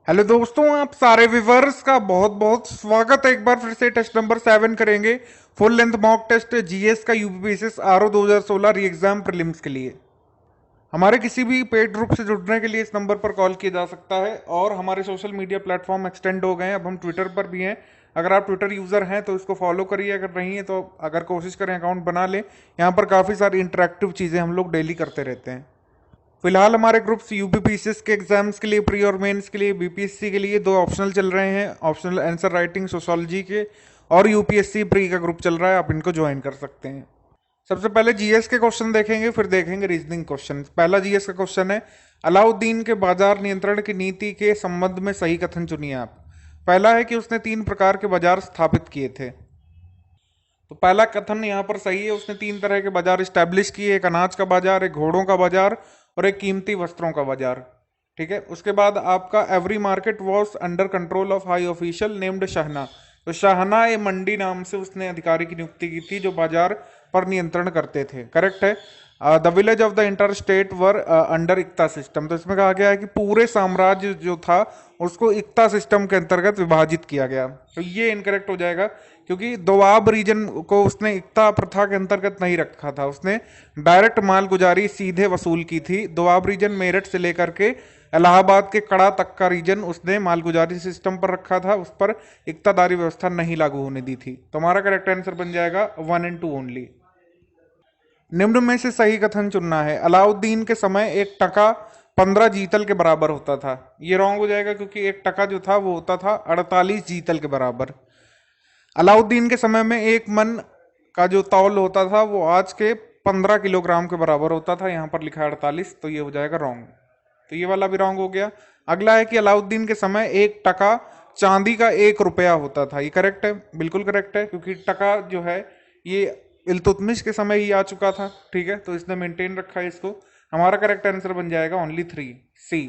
Hello दोस्तों, आप सारे व्यूवर्स का बहुत बहुत स्वागत है। एक बार फिर से टेस्ट नंबर 7 करेंगे। Full length mock test GS का UPPCS RO 2016 re exam prelims के लिए। हमारे किसी भी पेड ग्रुप से जुड़ने के लिए इस नंबर पर कॉल किया जा सकता है और हमारे सोशल मीडिया प्लेटफॉर्म एक्सटेंड हो गए हैं। अब हम ट्विटर पर भी हैं। अगर आप ट्विटर यूज़र हैं तो इसको फॉलो करिए, अगर नहीं है तो अगर कोशिश करें अकाउंट बना लें। यहाँ पर काफ़ी सारी इंटरेक्टिव चीज़ें हम लोग डेली करते रहते हैं। फिलहाल हमारे ग्रुप्स यूपीपीसीएस के एग्जाम्स के लिए, प्री और मेंस के लिए, बीपीएससी के लिए दो ऑप्शनल चल रहे हैं। ऑप्शनल आंसर राइटिंग सोशोलॉजी के और यूपीएससी प्री का ग्रुप चल रहा है, आप इनको ज्वाइन कर सकते हैं। सबसे पहले जीएस के क्वेश्चन देखेंगे, फिर देखेंगे रीजनिंग क्वेश्चन। पहला जीएस का क्वेश्चन है, अलाउद्दीन के बाजार नियंत्रण की नीति के संबंध में सही कथन चुनिए आप। पहला है कि उसने 3 प्रकार के बाजार स्थापित किए थे। तो पहला कथन यहाँ पर सही है, उसने 3 तरह के बाजार स्टैब्लिश किए। एक अनाज का बाजार, एक घोड़ों का बाजार और एक कीमती वस्त्रों का बाजार। ठीक है, उसके बाद आपका every market was under control of high official named Shahna. तो शाहना ए मंडी नाम से उसने अधिकारी की नियुक्ति की थी जो बाजार पर नियंत्रण करते थे। करेक्ट है। The village of the inter state were under iqta system. तो इसमें कहा गया है कि पूरे साम्राज्य जो था उसको इक्ता सिस्टम के अंतर्गत विभाजित किया गया। तो ये इनकरेक्ट हो जाएगा क्योंकि दोआब रीजन को उसने इक्ता प्रथा के अंतर्गत नहीं रखा था, उसने डायरेक्ट माल गुजारी सीधे वसूल की थी। दोआब रीजन मेरठ से लेकर के इलाहाबाद के कड़ा तक का रीजन उसने मालगुजारी सिस्टम पर रखा था, उस पर इक्तादारी व्यवस्था नहीं लागू होने दी थी। तो हमारा करेक्ट आंसर बन जाएगा 1 और 2 ओनली। निम्न में से सही कथन चुनना है। अलाउद्दीन के समय 1 टका 15 जीतल के बराबर होता था। ये रॉन्ग हो जाएगा क्योंकि 1 टका जो था वो होता था 48 जीतल के बराबर। अलाउद्दीन के समय में 1 मन का जो तौल होता था वो आज के 15 किलोग्राम के बराबर होता था। यहाँ पर लिखा है 48, तो ये हो जाएगा रॉन्ग। तो ये वाला भी रॉन्ग हो गया। अगला है कि अलाउद्दीन के समय 1 टका चांदी का 1 रुपया होता था। ये करेक्ट है, बिल्कुल करेक्ट है, क्योंकि टका जो है ये इल्तुतमिश के समय ही आ चुका था। ठीक है, तो इसने मेंटेन रखा है इसको। हमारा करेक्ट आंसर बन जाएगा ओनली 3 सी।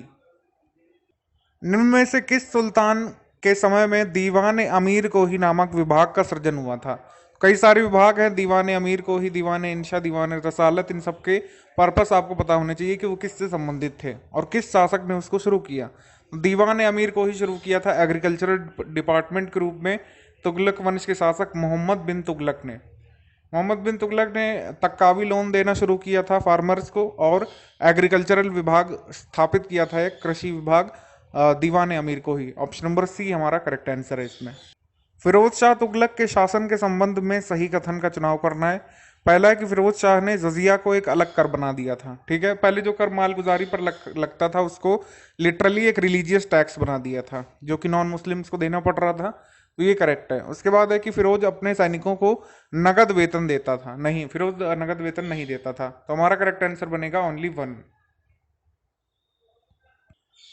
निम्न में से किस सुल्तान के समय में दीवान अमीर को ही नामक विभाग का सृजन हुआ था। कई सारे विभाग हैं, दीवान अमीर को ही, दीवान इंशा, दीवान रसालत, इन सब के पर्पस आपको पता होने चाहिए कि वो किससे संबंधित थे और किस शासक ने उसको शुरू किया। दीवान अमीर को ही शुरू किया था एग्रीकल्चरल डिपार्टमेंट के रूप में तुगलक वंश के शासक मोहम्मद बिन तुगलक ने। मोहम्मद बिन तुगलक ने तक्कावी लोन देना शुरू किया था फार्मर्स को और एग्रीकल्चरल विभाग स्थापित किया था, एक कृषि विभाग, दीवान अमीर को ही। ऑप्शन नंबर सी हमारा करेक्ट आंसर है इसमें। फिरोज शाह तुगलक के शासन के संबंध में सही कथन का चुनाव करना है। पहला है कि फिरोज शाह ने जजिया को एक अलग कर बना दिया था। ठीक है, पहले जो कर मालगुजारी पर लगता था उसको लिटरली एक रिलीजियस टैक्स बना दिया था जो कि नॉन मुस्लिम्स को देना पड़ रहा था। तो ये करेक्ट है। उसके बाद है कि फिरोज अपने सैनिकों को नगद वेतन देता था। नहीं, फिरोज नगद वेतन नहीं देता था। तो हमारा करेक्ट आंसर बनेगा ओनली 1।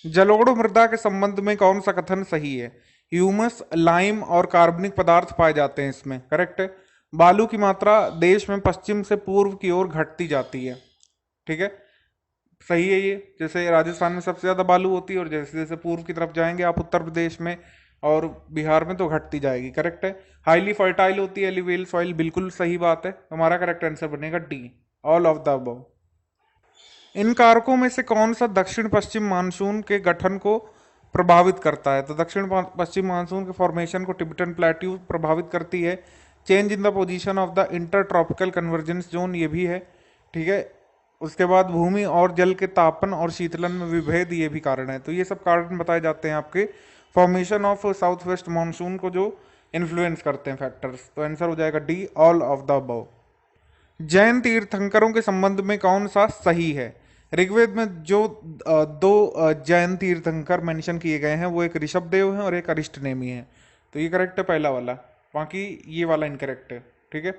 जलोढ़ मृदा के संबंध में कौन सा कथन सही है। ह्यूमस, लाइम और कार्बनिक पदार्थ पाए जाते हैं इसमें। करेक्ट है। बालू की मात्रा देश में पश्चिम से पूर्व की ओर घटती जाती है। ठीक है, सही है ये। जैसे राजस्थान में सबसे ज्यादा बालू होती है और जैसे जैसे पूर्व की तरफ जाएंगे आप उत्तर प्रदेश में और बिहार में तो घटती जाएगी। करेक्ट है। हाईली फर्टाइल होती है एलिवेल सॉइल, बिल्कुल सही बात है। हमारा करेक्ट आंसर बनेगा D, all of the above. इन कारकों में से कौन सा दक्षिण पश्चिम मानसून के गठन को प्रभावित करता है। तो दक्षिण पश्चिम मानसून के फॉर्मेशन को टिबेटन प्लेट्यू प्रभावित करती है। Change in the position of the inter tropical convergence zone, ये भी है। ठीक है, उसके बाद भूमि और जल के तापन और शीतलन में विभेद, ये भी कारण है। तो ये सब कारण बताए जाते हैं आपके formation of south west monsoon को जो इन्फ्लुएंस करते हैं फैक्टर्स। तो आंसर हो जाएगा D, all of the above. Jain तीर्थंकरों के संबंध में कौन सा सही है। ऋग्वेद में जो दो जैन तीर्थंकर मेंशन किए गए हैं वो एक ऋषभदेव है और एक अरिष्टनेमी है। तो ये करेक्ट है पहला वाला, बाकी ये वाला इनकरेक्ट है। ठीक है,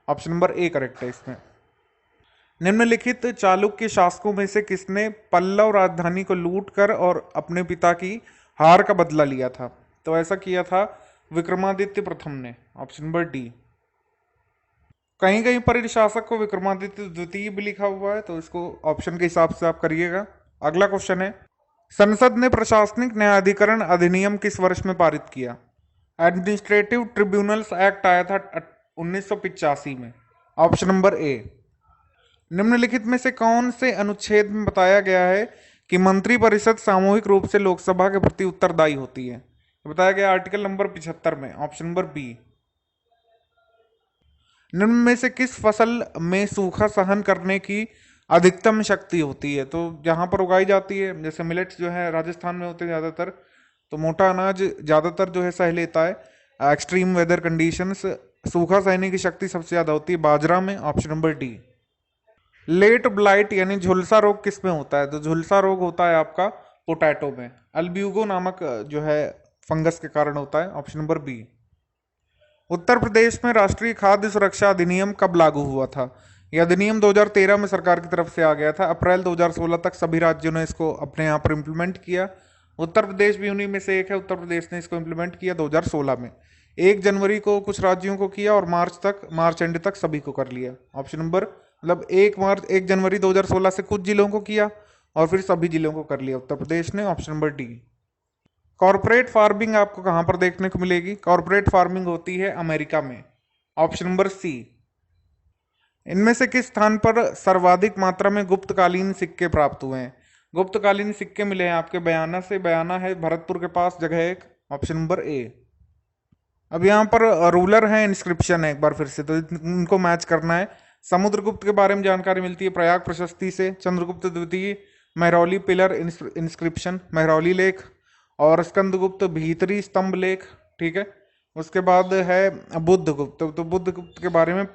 ऑप्शन नंबर ए करेक्ट है इसमें। निम्नलिखित चालुक्य शासकों में से किसने पल्लव राजधानी को लूट कर और अपने पिता की हार का बदला लिया था। तो ऐसा किया था विक्रमादित्य प्रथम ने। Option number D. कहीं कहीं पर इस शासक को विक्रमादित्य द्वितीय भी लिखा हुआ है, तो इसको ऑप्शन के हिसाब से आप करिएगा। अगला क्वेश्चन है, संसद ने प्रशासनिक न्यायाधिकरण अधिनियम किस वर्ष में पारित किया। एडमिनिस्ट्रेटिव ट्रिब्यूनल्स एक्ट आया था 1985 में। Option number A. निम्नलिखित में से कौन से अनुच्छेद में बताया गया है कि मंत्रिपरिषद सामूहिक रूप से लोकसभा के प्रति उत्तरदायी होती है? बताया गया आर्टिकल नंबर 75 में, ऑप्शन नंबर बी। निम्न में से किस फसल में सूखा सहन करने की अधिकतम शक्ति होती है? तो जहां पर उगाई जाती है, जैसे मिलेट्स जो है राजस्थान में होते हैं ज्यादातर, तो मोटा अनाज ज्यादातर जो है सह लेता है एक्सट्रीम वेदर कंडीशंस। सूखा सहने की शक्ति सबसे ज्यादा होती है बाजरा में, option number D. Late blight यानी झुलसा रोग किस में होता है? तो झुलसा रोग होता है आपका पोटैटो में, अल्ब्यूगो नामक जो है फंगस के कारण होता है, option number B. Uttar Pradesh में राष्ट्रीय खाद्य सुरक्षा अधिनियम कब लागू हुआ था? यह अधिनियम 2013 में सरकार की तरफ से आ गया था। अप्रैल 2016 तक सभी राज्यों ने इसको अपने यहाँ पर इम्प्लीमेंट किया। उत्तर प्रदेश भी उन्हीं में से एक है। उत्तर प्रदेश ने इसको इम्प्लीमेंट किया 2016 में। 1 जनवरी को कुछ राज्यों को किया और मार्च एंड तक सभी को कर लिया। ऑप्शन नंबर मतलब 1 जनवरी 2016 से कुछ जिलों को किया और फिर सभी जिलों को कर लिया उत्तर प्रदेश ने, option number D. Corporate farming आपको कहां पर देखने को मिलेगी? कॉर्पोरेट फार्मिंग होती है अमेरिका में, ऑप्शन नंबर सी। इनमें से किस स्थान पर सर्वाधिक मात्रा में गुप्तकालीन सिक्के प्राप्त हुए हैं? गुप्तकालीन सिक्के मिले हैं आपके बयाना से। बयाना है भरतपुर के पास जगह एक, ऑप्शन नंबर ए। अब यहाँ पर रूलर है, इंस्क्रिप्शन है, एक बार फिर से तो इनको मैच करना है। समुद्रगुप्त के बारे में जानकारी मिलती है प्रयाग प्रशस्ति से, चंद्रगुप्त द्वितीय, मेहरौली पिलर इंस्क्रिप्शन मेहरौली लेख, और स्कंदगुप्त भीतरी स्तंभ लेख, ठीक है। उसके बाद है बुद्धगुप्त, तो बुद्धगुप्त के बारे में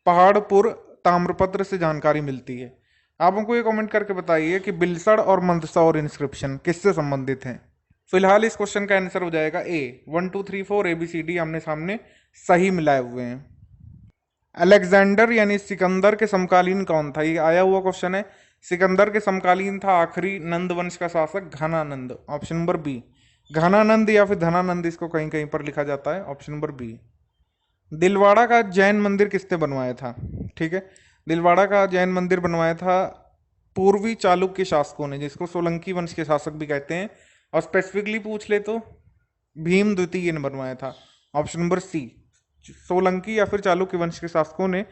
पहाड़पुर ताम्रपत्र से जानकारी मिलती है। आप हमको ये कमेंट करके बताइए कि बिलसड़ और मंदसौर इंस्क्रिप्शन किससे संबंधित हैं? फिलहाल इस क्वेश्चन का आंसर हो जाएगा ए। 1 2 3 4 ABCD आमने सामने सही मिलाए हुए हैं। अलेक्जेंडर यानी सिकंदर के समकालीन कौन था? ये आया हुआ क्वेश्चन है। सिकंदर के समकालीन था आखिरी नंद वंश का शासक Ghananand, option number B. Ghananand या फिर धनानंद इसको कहीं कहीं पर लिखा जाता है, ऑप्शन नंबर बी। दिलवाड़ा का जैन मंदिर किसने बनवाया था? ठीक है, दिलवाड़ा का जैन मंदिर बनवाया था पूर्वी चालुक्य शासकों ने, जिसको सोलंकी वंश के शासक भी कहते हैं। और स्पेसिफिकली पूछ ले तो भीम द्वितीय ने बनवाया था, ऑप्शन नंबर सी। सोलंकी या फिर चालुक्य वंश के शासकों ने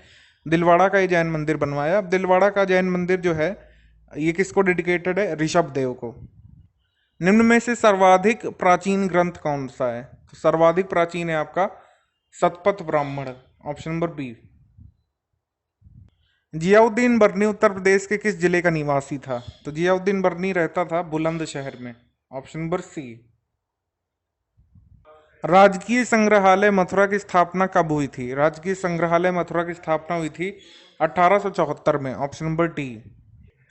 दिलवाड़ा का ये जैन मंदिर बनवाया। अब दिलवाड़ा का जैन मंदिर जो है ये किसको डेडिकेटेड है? ऋषभ देव को। निम्न में से सर्वाधिक प्राचीन ग्रंथ कौन सा है? तो सर्वाधिक प्राचीन है आपका Shatapatha Brahmana, option number B. Ziauddin बर्नी उत्तर प्रदेश के किस जिले का निवासी था? तो जियाउद्दीन बर्नी रहता था बुलंदशहर में, ऑप्शन नंबर सी। राजकीय संग्रहालय मथुरा की स्थापना कब हुई थी? राजकीय संग्रहालय मथुरा की स्थापना हुई थी 1874 में, option number D.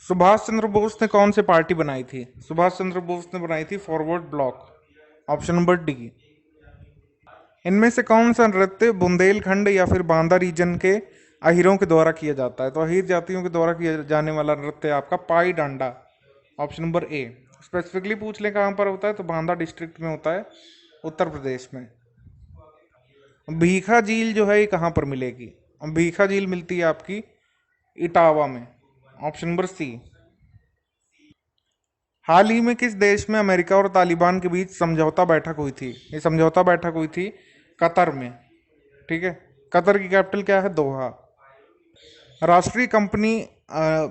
Subhash Chandra Bose ने कौन सी पार्टी बनाई थी? सुभाष चंद्र बोस ने बनाई थी forward block, option number D. इनमें से कौन सा नृत्य बुंदेलखंड या फिर बांदा रीजन के अहीरों के द्वारा किया जाता है? तो अहीर जातियों के द्वारा किया जाने वाला नृत्य आपका पाई डांडा, ऑप्शन नंबर ए। स्पेसिफिकली पूछ ले कहाँ पर होता है, तो बांदा डिस्ट्रिक्ट में होता है उत्तर प्रदेश में। भीखा झील जो है ये कहाँ पर मिलेगी? भीखा झील मिलती है आपकी इटावा में, ऑप्शन नंबर सी। हाल ही में किस देश में अमेरिका और तालिबान के बीच समझौता बैठक हुई थी? ये समझौता बैठक हुई थी कतर में, ठीक है। कतर की कैपिटल क्या है? दोहा। राष्ट्रीय कंपनी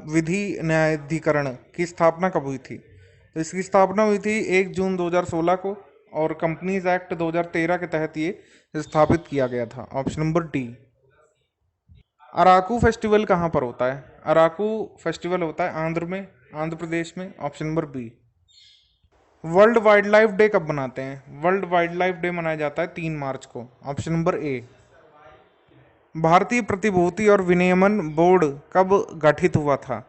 विधि न्यायाधिकरण की स्थापना कब हुई थी? तो इसकी स्थापना हुई थी 1 जून 2016 को, और कंपनीज एक्ट 2013 के तहत ये स्थापित किया गया था, option number D. Araku festival कहाँ पर होता है? अराकू फेस्टिवल होता है आंध्र प्रदेश में, option number B. World wildlife day कब मनाते हैं? वर्ल्ड वाइल्ड लाइफ डे मनाया जाता है 3 मार्च को, ऑप्शन नंबर ए। भारतीय प्रतिभूति और विनियमन बोर्ड कब गठित हुआ था?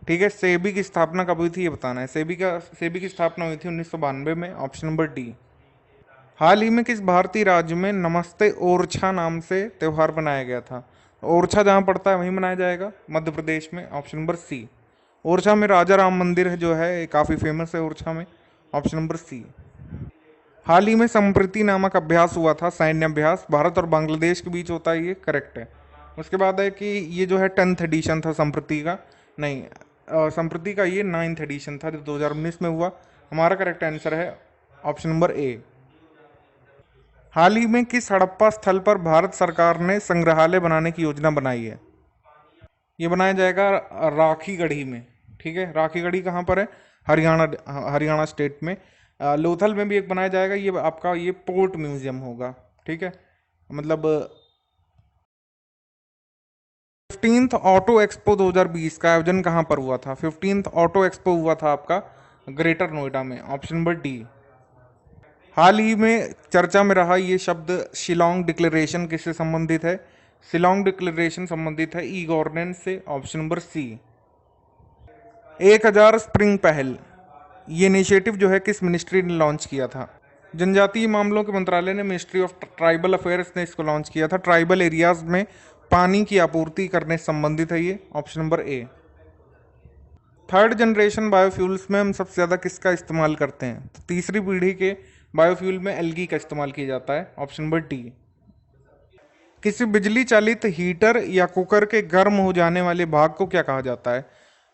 ठीक है, सेबी की स्थापना कब हुई थी ये बताना है। सेबी की स्थापना हुई थी 1992 में, ऑप्शन नंबर डी। हाल ही में किस भारतीय राज्य में नमस्ते ओरछा नाम से त्यौहार मनाया गया था? ओरछा जहाँ पड़ता है वहीं मनाया जाएगा, मध्य प्रदेश में, ऑप्शन नंबर सी। ओरछा में राजा राम मंदिर है जो है काफ़ी फेमस है ओरछा में, ऑप्शन नंबर सी। हाल ही में संप्रति नामक अभ्यास हुआ था, सैन्य अभ्यास, भारत और बांग्लादेश के बीच होता है, ये करेक्ट है। उसके बाद है कि ये जो है 10th एडिशन था संप्रति का, नहीं संप्रति का ये 9th एडिशन था जो 2019 में हुआ। हमारा करेक्ट आंसर है ऑप्शन नंबर ए। हाल ही में किस हड़प्पा स्थल पर भारत सरकार ने संग्रहालय बनाने की योजना बनाई है? ये बनाया जाएगा राखी गढ़ी में, ठीक ठीक है, राखीगढ़ी कहाँ पर है? हरियाणा, हरियाणा स्टेट में। लोथल में भी एक बनाया जाएगा, ये आपका ये पोर्ट म्यूजियम होगा। ठीक है, मतलब 15th ऑटो एक्सपो 2020 का आयोजन कहाँ पर हुआ था? 15th ऑटो एक्सपो हुआ था आपका ग्रेटर नोएडा में, ऑप्शन नंबर डी। हाल ही में चर्चा में रहा ये शब्द शिलोंग डिक्लेरेशन किससे संबंधित है? शिलोंग डिक्लेरेशन संबंधित है ई गवर्नेंस से, ऑप्शन नंबर सी। 1000 स्प्रिंग पहल, ये इनिशिएटिव जो है किस मिनिस्ट्री ने लॉन्च किया था? जनजातीय मामलों के मंत्रालय ने, मिनिस्ट्री ऑफ ट्राइबल अफेयर्स ने इसको लॉन्च किया था। ट्राइबल एरियाज में पानी की आपूर्ति करने से संबंधित है ये, option number A. Third generation biofuels में हम सबसे ज़्यादा किसका इस्तेमाल करते हैं? तो तीसरी पीढ़ी के बायोफ्यूल में एलगी का इस्तेमाल किया जाता है, ऑप्शन नंबर डी। किसी बिजली चालित हीटर या कुकर के गर्म हो जाने वाले भाग को क्या कहा जाता है?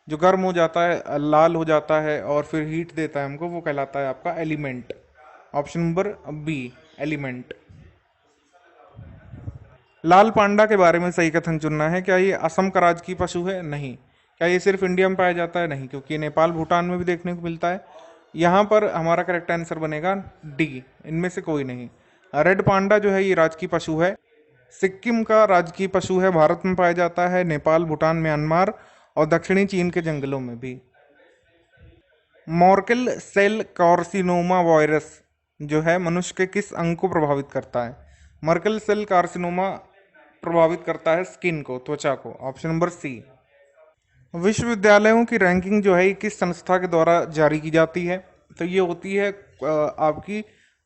जो गर्म हो जाता है, लाल हो जाता है और फिर हीट देता है हमको, वो कहलाता है आपका element, option number B, element. लाल पांडा के बारे में सही कथन चुनना है। क्या ये असम का राजकीय पशु है? नहीं। क्या ये सिर्फ इंडिया में पाया जाता है? नहीं, क्योंकि ये नेपाल भूटान में भी देखने को मिलता है। यहाँ पर हमारा करेक्ट आंसर बनेगा डी, इनमें से कोई नहीं। रेड पांडा जो है ये राजकीय पशु है, सिक्किम का राजकीय पशु है, भारत में पाया जाता है, नेपाल, भूटान, म्यांमार और दक्षिणी चीन के जंगलों में भी। मॉर्केल सेल कार्सिनोमा वायरस जो है मनुष्य के किस अंग को प्रभावित करता है? मर्कल सेल कार्सिनोमा प्रभावित करता है स्किन को, त्वचा को, ऑप्शन नंबर सी। विश्वविद्यालयों की रैंकिंग जो है ये किस संस्था के द्वारा जारी की जाती है? तो ये होती है आपकी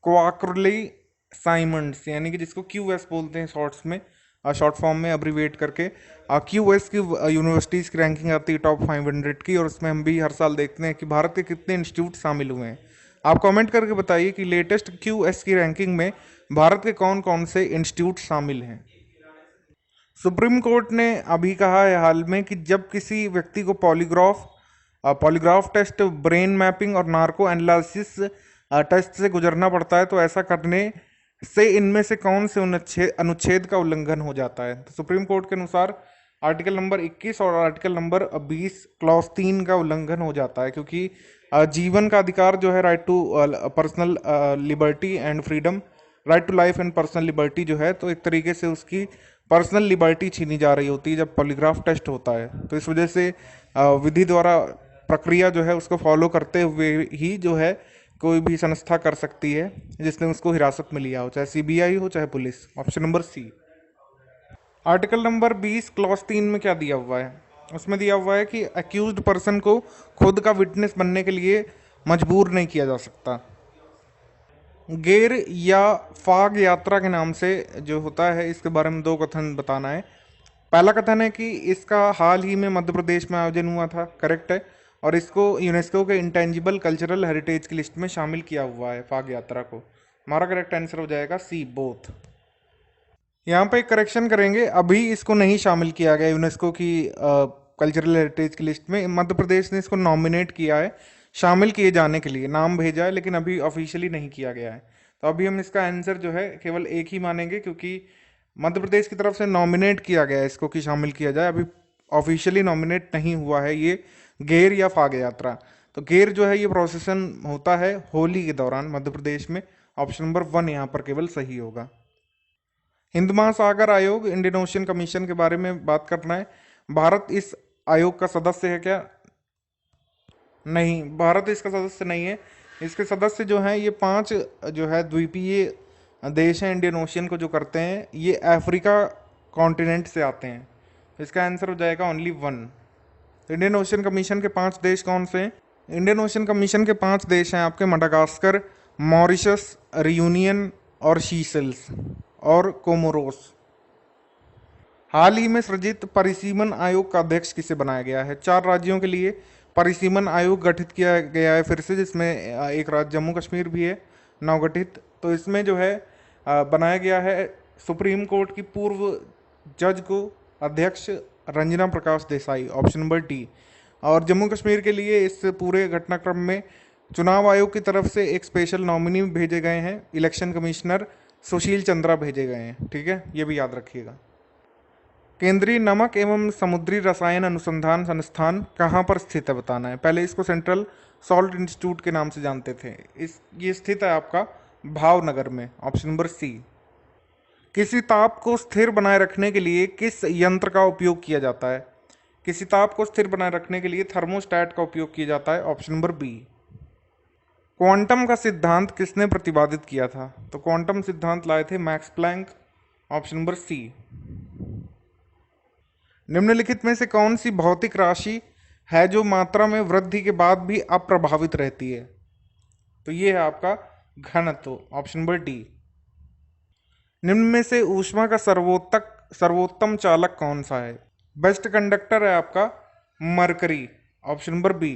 क्वार्टरली साइमंड्स, यानी कि जिसको क्यूएस बोलते हैं शॉर्ट्स में, शॉर्ट फॉर्म में अब्रीविएट करके। क्यूएस की यूनिवर्सिटीज़ की रैंकिंग आती है टॉप 500 की, और उसमें हम भी हर साल देखते हैं कि भारत के कितने इंस्टीट्यूट शामिल हुए हैं। आप कमेंट करके बताइए कि लेटेस्ट क्यूएस की रैंकिंग में भारत के कौन कौन से इंस्टीट्यूट शामिल हैं। सुप्रीम कोर्ट ने अभी कहा है हाल में कि जब किसी व्यक्ति को पॉलीग्राफ टेस्ट, ब्रेन मैपिंग और नार्को एनालिसिस टेस्ट से गुजरना पड़ता है, तो ऐसा करने से इनमें से कौन से अनुच्छेद का उल्लंघन हो जाता है? तो सुप्रीम कोर्ट के अनुसार आर्टिकल नंबर 21 और आर्टिकल नंबर 20 क्लॉज 3 का उल्लंघन हो जाता है, क्योंकि जीवन का अधिकार जो है, right to personal liberty and freedom, right to life and personal liberty जो है, तो एक तरीके से उसकी पर्सनल लिबर्टी छीनी जा रही होती है जब पॉलीग्राफ टेस्ट होता है। तो इस वजह से विधि द्वारा प्रक्रिया जो है उसको फॉलो करते हुए ही जो है कोई भी संस्था कर सकती है जिसने उसको हिरासत में लिया हो, चाहे सीबीआई हो चाहे police, option number C. Article number 20 clause 3 में क्या दिया हुआ है? उसमें दिया हुआ है कि अक्यूज्ड पर्सन को खुद का विटनेस बनने के लिए मजबूर नहीं किया जा सकता। गेर या फाग यात्रा के नाम से जो होता है, इसके बारे में दो कथन बताना है। पहला कथन है कि इसका हाल ही में मध्य प्रदेश में आयोजन हुआ था, करेक्ट है, और इसको यूनेस्को के इंटेंजिबल कल्चरल हेरिटेज की लिस्ट में शामिल किया हुआ है फाग यात्रा को। हमारा करेक्ट आंसर हो जाएगा सी, बोथ। यहाँ पे एक करेक्शन करेंगे, अभी इसको नहीं शामिल किया गया यूनेस्को की कल्चरल हेरिटेज की लिस्ट में। मध्य प्रदेश ने इसको नॉमिनेट किया है शामिल किए जाने के लिए, नाम भेजा है, लेकिन अभी ऑफिशियली नहीं किया गया है। तो अभी हम इसका आंसर जो है केवल एक ही मानेंगे, क्योंकि मध्य प्रदेश की तरफ से नॉमिनेट किया गया है इसको कि शामिल किया जाए, अभी ऑफिशियली नॉमिनेट नहीं हुआ है ये गेर या फाग यात्रा। तो गेर जो है ये प्रोसेसन होता है होली के दौरान मध्य प्रदेश में, ऑप्शन नंबर 1 यहाँ पर केवल सही होगा। हिंद महासागर आयोग, इंडियन ओशियन कमीशन के बारे में बात करना है। भारत इस आयोग का सदस्य है क्या? नहीं, भारत इसका सदस्य नहीं है। इसके सदस्य जो हैं ये 5 जो है द्वीपीय देश हैं इंडियन ओशियन को जो करते हैं, ये अफ्रीका कॉन्टिनेंट से आते हैं। इसका आंसर हो जाएगा ओनली 1। इंडियन ओशियन कमीशन के 5 देश कौन से हैं? इंडियन ओशियन कमीशन के 5 देश हैं आपके मडागास्कर, मॉरिशस, रियूनियन और शीसेल्स और कोमोरोस। हाल ही में सृजित परिसीमन आयोग का अध्यक्ष किसे बनाया गया है? 4 राज्यों के लिए परिसीमन आयोग गठित किया गया है फिर से, जिसमें एक राज्य जम्मू कश्मीर भी है नवगठित। तो इसमें जो है बनाया गया है सुप्रीम कोर्ट की पूर्व जज को अध्यक्ष Ranjana Prakash Desai, option number D. और जम्मू कश्मीर के लिए इस पूरे घटनाक्रम में चुनाव आयोग की तरफ से एक स्पेशल नॉमिनी भेजे गए हैं, इलेक्शन कमिश्नर सुशील चंद्रा भेजे गए हैं। ठीक है, ये भी याद रखिएगा। केंद्रीय नमक एवं समुद्री रसायन अनुसंधान संस्थान कहाँ पर स्थित है बताना है। पहले इसको सेंट्रल सॉल्ट इंस्टीट्यूट के नाम से जानते थे। ये स्थित है आपका भावनगर में, ऑप्शन नंबर सी। किसी ताप को स्थिर बनाए रखने के लिए किस यंत्र का उपयोग किया जाता है। किसी ताप को स्थिर बनाए रखने के लिए थर्मोस्टेट का उपयोग किया जाता है, ऑप्शन नंबर बी। क्वांटम का सिद्धांत किसने प्रतिपादित किया था। तो क्वांटम सिद्धांत लाए थे Max Planck, option number C. निम्नलिखित में से कौन सी भौतिक राशि है जो मात्रा में वृद्धि के बाद भी अप्रभावित रहती है। तो ये है आपका घनत्व, ऑप्शन नंबर डी। निम्न में से ऊष्मा का सर्वोत्तम चालक कौन सा है। बेस्ट कंडक्टर है आपका मरकरी, ऑप्शन नंबर बी।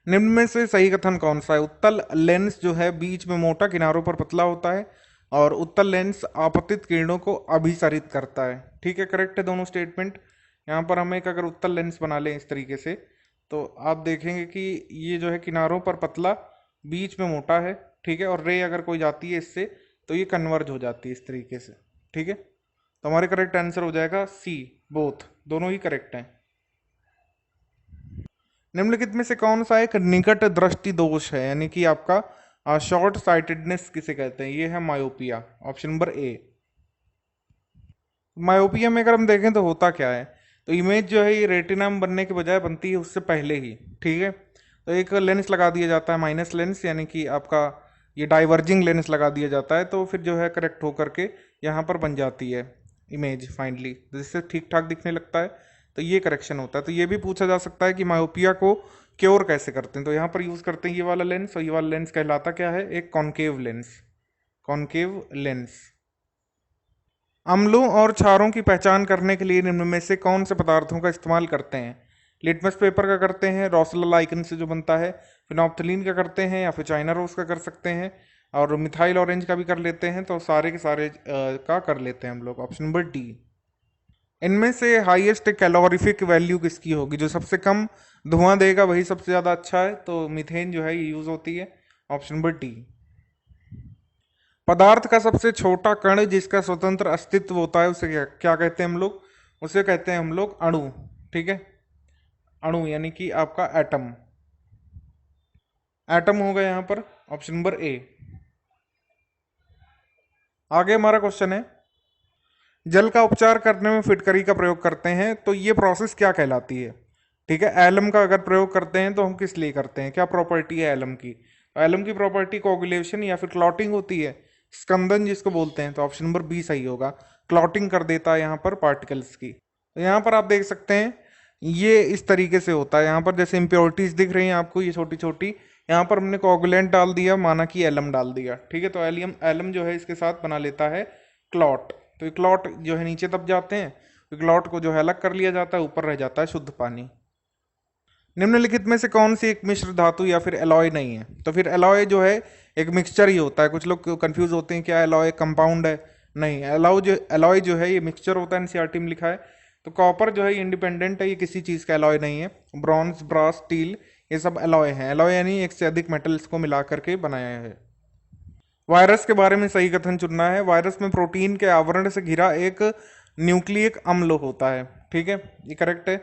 निम्न में से सही कथन कौन सा है। उत्तल लेंस जो है बीच में मोटा, किनारों पर पतला होता है, और उत्तल लेंस आपतित किरणों को अभिसारित करता है। ठीक है, करेक्ट है दोनों स्टेटमेंट। यहाँ पर हम एक अगर उत्तल लेंस बना लें इस तरीके से, तो आप देखेंगे कि ये जो है किनारों पर पतला, बीच में मोटा है, ठीक है, और रे अगर कोई जाती है इससे तो ये कन्वर्ज हो जाती है इस तरीके से। ठीक है, तो हमारे करेक्ट आंसर हो जाएगा सी, बोथ, दोनों ही करेक्ट हैं। निम्नलिखित में से कौन सा एक निकट दृष्टि दोष है, यानी कि आपका शॉर्ट साइटेडनेस किसे कहते हैं। ये है myopia, option number A. Myopia में अगर हम देखें तो होता क्या है, तो इमेज जो है ये रेटिना में बनने के बजाय बनती है उससे पहले ही। ठीक है, तो एक लेंस लगा दिया जाता है, माइनस लेंस, यानी कि आपका ये डाइवर्जिंग लेंस लगा दिया जाता है, तो फिर जो है करेक्ट होकर के यहाँ पर बन जाती है इमेज फाइनली, जिससे ठीक ठाक दिखने लगता है। तो ये करेक्शन होता है। तो ये भी पूछा जा सकता है कि मायोपिया को क्योर कैसे करते हैं। तो यहाँ पर यूज़ करते हैं ये वाला लेंस, और ये वाला लेंस कहलाता क्या है, एक कॉन्केव लेंस, कॉन्केव लेंस। अम्लों और क्षारों की पहचान करने के लिए निम्न में से कौन से पदार्थों का इस्तेमाल करते हैं। लिटमस पेपर का करते हैं, रोसला लाइकन से जो बनता है, फिनोप्थलीन का करते हैं, या फिर चाइना रोज का कर सकते हैं, और मिथाइल ऑरेंज का भी कर लेते हैं। तो सारे के सारे का कर लेते हैं हम लोग, ऑप्शन नंबर डी। इनमें से हाईएस्ट कैलोरीफिक वैल्यू किसकी होगी, जो सबसे कम धुआं देगा वही सबसे ज़्यादा अच्छा है। तो मीथेन जो है ये यूज़ होती है, ऑप्शन नंबर डी। पदार्थ का सबसे छोटा कण जिसका स्वतंत्र अस्तित्व होता है उसे क्या क्या कहते हैं हम लोग, उसे कहते हैं हम लोग अणु। ठीक है, अणु यानी कि आपका एटम, एटम होगा यहाँ पर, ऑप्शन नंबर ए। आगे हमारा क्वेश्चन है, जल का उपचार करने में फिटकरी का प्रयोग करते हैं, तो ये प्रोसेस क्या कहलाती है। ठीक है, एलम का अगर प्रयोग करते हैं तो हम किस लिए करते हैं, क्या प्रॉपर्टी है एलम की। तो एलम की प्रॉपर्टी कोगुलेशन या फिर क्लॉटिंग होती है, स्कंदन जिसको बोलते हैं। तो ऑप्शन नंबर बी सही होगा, क्लॉटिंग कर देता है यहाँ पर पार्टिकल्स की। तो यहाँ पर आप देख सकते हैं ये इस तरीके से होता है। यहाँ पर जैसे इम्प्योरिटीज दिख रही हैं आपको, ये छोटी छोटी, यहाँ पर हमने कोगुलेंट डाल दिया, माना कि एलम डाल दिया। ठीक है, तो एलियम एलम जो है इसके साथ बना लेता है क्लॉट। तो ये क्लॉट जो है नीचे दब जाते हैं, तो क्लॉट को जो है अलग कर लिया जाता है, ऊपर रह जाता है शुद्ध पानी। निम्नलिखित में से कौन सी एक मिश्र धातु या फिर एलॉय नहीं है। तो फिर एलॉय जो है एक मिक्सचर ही होता है। कुछ लोग कंफ्यूज होते हैं क्या एलॉय कंपाउंड है, नहीं, एलॉय जो है ये मिक्सचर होता है, एनसीईआरटी में लिखा है। तो कॉपर जो है ये इंडिपेंडेंट है, ये किसी चीज़ का एलॉय नहीं है। ब्रॉन्ज, ब्रास, स्टील, ये सब एलॉय हैं। एलॉय यानी एक से अधिक मेटल्स को मिला करके बनाया है। वायरस के बारे में सही कथन चुनना है। वायरस में प्रोटीन के आवरण से घिरा एक न्यूक्लिक अम्ल होता है। ठीक है, ये करेक्ट है।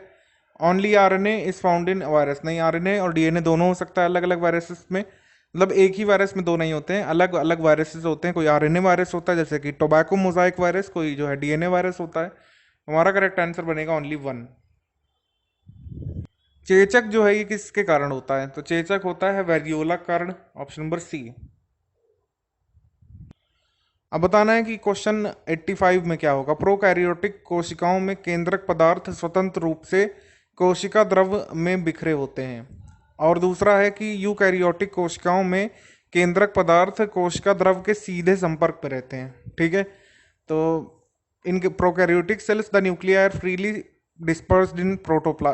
Only RNA is found in virus, नहीं, आरएनए और डीएनए दोनों हो सकता है अलग अलग वायरसेस में, मतलब एक ही वायरस में दो नहीं होते हैं, अलग अलग वायरसेस होते हैं। कोई आरएनए वायरस होता है जैसे कि टोबैको मोजाइक वायरस, कोई जो है डीएनए वायरस होता है। हमारा करेक्ट आंसर बनेगा ओनली वन। चेचक जो है ये किसके कारण होता है। तो चेचक होता है वेरियोला कारण, ऑप्शन नंबर सी। अब बताना है कि क्वेश्चन 85 में क्या होगा। प्रोकैरियोटिक कोशिकाओं में केंद्रक पदार्थ स्वतंत्र रूप से कोशिका द्रव में बिखरे होते हैं, और दूसरा है कि यूकैरियोटिक कोशिकाओं में केंद्रक पदार्थ कोशिका द्रव के सीधे संपर्क में रहते हैं। ठीक है, तो in prokaryotic cells the nuclei are freely dispersed in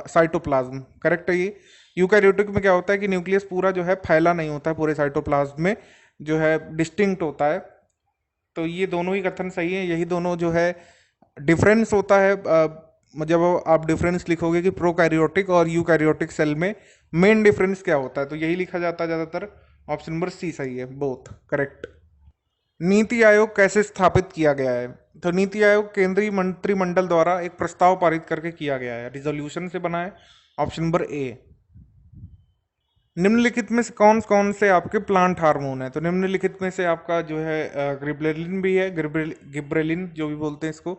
cytoplasm, correct है ये। यूकैरियोटिक में क्या होता है कि न्यूक्लियस पूरा जो है फैला नहीं होता है, पूरे साइटोप्लाज्म में जो है डिस्टिंक्ट होता है। तो ये दोनों ही कथन सही है, यही दोनों जो है डिफरेंस होता है। जब आप डिफरेंस लिखोगे कि प्रोकैरियोटिक और यूकैरियोटिक सेल में मेन डिफरेंस क्या होता है, तो यही लिखा जाता है ज़्यादातर। ऑप्शन नंबर सी सही है, बोथ करेक्ट। नीति आयोग कैसे स्थापित किया गया है? तो नीति आयोग केंद्रीय मंत्रिमंडल द्वारा एक प्रस्ताव पारित करके किया गया है, रिजोल्यूशन से बना है। Option number A. निम्नलिखित में से कौन कौन से आपके प्लांट हार्मोन है? तो निम्नलिखित में से आपका जो है गिबरेलिन भी है, गिब्रेलिन जो भी बोलते हैं इसको,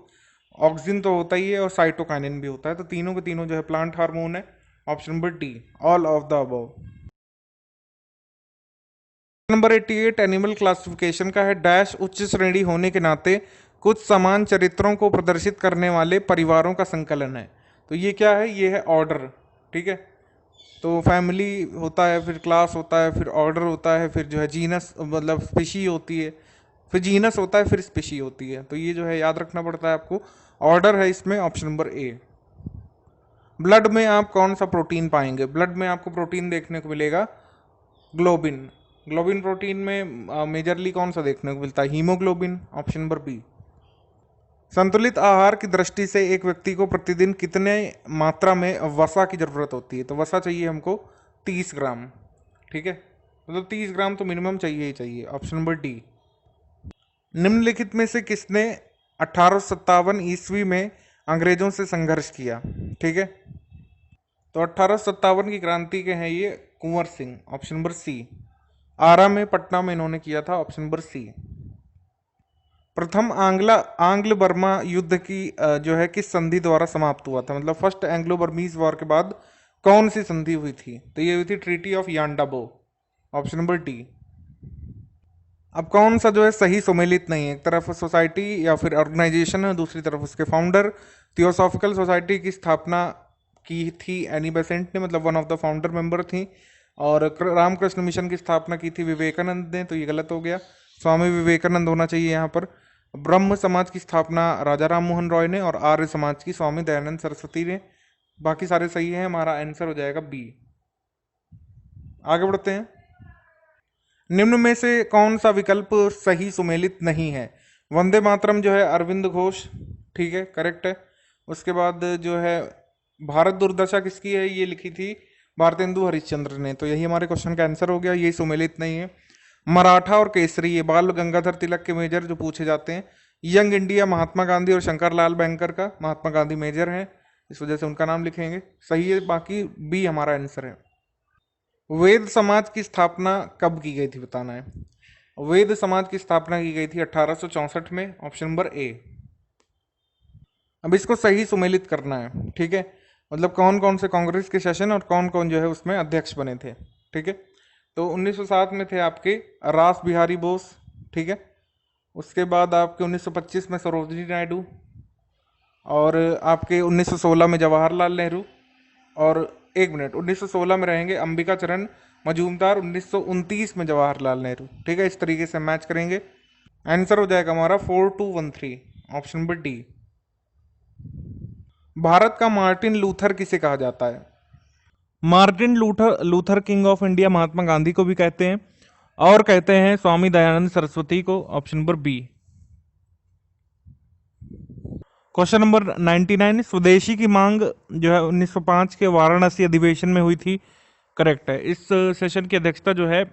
ऑक्सिन तो होता ही है, और साइटोकाइनिन भी होता है। तो तीनों के तीनों जो है प्लांट हार्मोन है। Option number D, all of the above. Number 88 animal classification का है। डैश उच्च श्रेणी होने के नाते कुछ समान चरित्रों को प्रदर्शित करने वाले परिवारों का संकलन है। तो ये क्या है? ये है ऑर्डर। ठीक है, तो फैमिली होता है, फिर क्लास होता है, फिर ऑर्डर होता है, फिर जो है जीनस मतलब स्पीशी होती है, फिर जीनस होता है, फिर स्पीशी होती है। तो ये जो है याद रखना पड़ता है आपको। ऑर्डर है इसमें ऑप्शन नंबर ए। ब्लड में आप कौन सा प्रोटीन पाएंगे? ब्लड में आपको प्रोटीन देखने को मिलेगा ग्लोबिन। ग्लोबिन प्रोटीन में मेजरली कौन सा देखने को मिलता है? हीमोग्लोबिन। Option number B. संतुलित आहार की दृष्टि से एक व्यक्ति को प्रतिदिन कितने मात्रा में वसा की जरूरत होती है? तो वसा चाहिए हमको 30 ग्राम। ठीक है, मतलब 30 ग्राम तो मिनिमम चाहिए ही चाहिए। Option number D. निम्नलिखित में से किसने 1857 ईस्वी में अंग्रेजों से संघर्ष किया? ठीक है, तो 1857 की क्रांति के हैं ये Kunwar Singh. Option number C. Ara में, पटना में इन्होंने किया था। Option number C. प्रथम आंग्ल बर्मा युद्ध की जो है किस संधि द्वारा समाप्त हुआ था? मतलब फर्स्ट एंग्लो बर्मीज वॉर के बाद कौन सी संधि हुई थी? तो ये हुई थी treaty of Yandabo. Option number D. अब कौन सा जो है सही सुमेलित नहीं है? एक तरफ सोसाइटी या फिर ऑर्गेनाइजेशन है, दूसरी तरफ उसके फाउंडर। थियोसॉफिकल सोसाइटी की स्थापना की थी एनी बेसेंट ने, मतलब one of the founder member थी। और रामकृष्ण मिशन की स्थापना की थी विवेकानंद ने, तो ये गलत हो गया, स्वामी विवेकानंद होना चाहिए यहाँ पर। ब्रह्म समाज की स्थापना राजा राम मोहन रॉय ने, और आर्य समाज की स्वामी दयानंद सरस्वती ने। बाकी सारे सही हैं, हमारा आंसर हो जाएगा बी। आगे बढ़ते हैं। निम्न में से कौन सा विकल्प सही सुमेलित नहीं है? वंदे मातरम जो है अरविंद घोष, ठीक है, करेक्ट है। उसके बाद जो है भारत दुर्दशा किसकी है? ये लिखी थी भारतेंदु हरिश्चंद्र ने। तो यही हमारे क्वेश्चन का आंसर हो गया, ये सुमेलित नहीं है। मराठा और केसरी, ये बाल गंगाधर तिलक के मेजर जो पूछे जाते हैं। यंग इंडिया महात्मा गांधी और शंकर लाल बैंकर का, महात्मा गांधी मेजर हैं, इस वजह से उनका नाम लिखेंगे। सही है, बाकी बी हमारा आंसर है। वेद समाज की स्थापना कब की गई थी? बताना है। वेद समाज की स्थापना की गई थी 1864 में। Option number A. अब इसको सही सुमेलित करना है, ठीक है, मतलब कौन कौन से कांग्रेस के सेशन और कौन कौन जो है उसमें अध्यक्ष बने थे। ठीक है, तो 1907 में थे आपके रास बिहारी बोस। ठीक है, उसके बाद आपके 1925 में सरोजिनी नायडू, और आपके 1916 में जवाहरलाल नेहरू, और 1 मिनट 1916 में रहेंगे अंबिका चरण मजूमदार, 1929 में जवाहरलाल नेहरू। ठीक है, इस तरीके से मैच करेंगे। आंसर हो जाएगा हमारा 4213। Option number D. भारत का मार्टिन लूथर किसे कहा जाता है? Martin Luther King of India Mahatma Gandhi को भी कहते हैं, और कहते हैं स्वामी दयानंद सरस्वती को। Option number B. Question number 99, swadeshi की मांग जो है 1905 के वाराणसी अधिवेशन में हुई थी। करेक्ट है। इस सेशन की अध्यक्षता जो है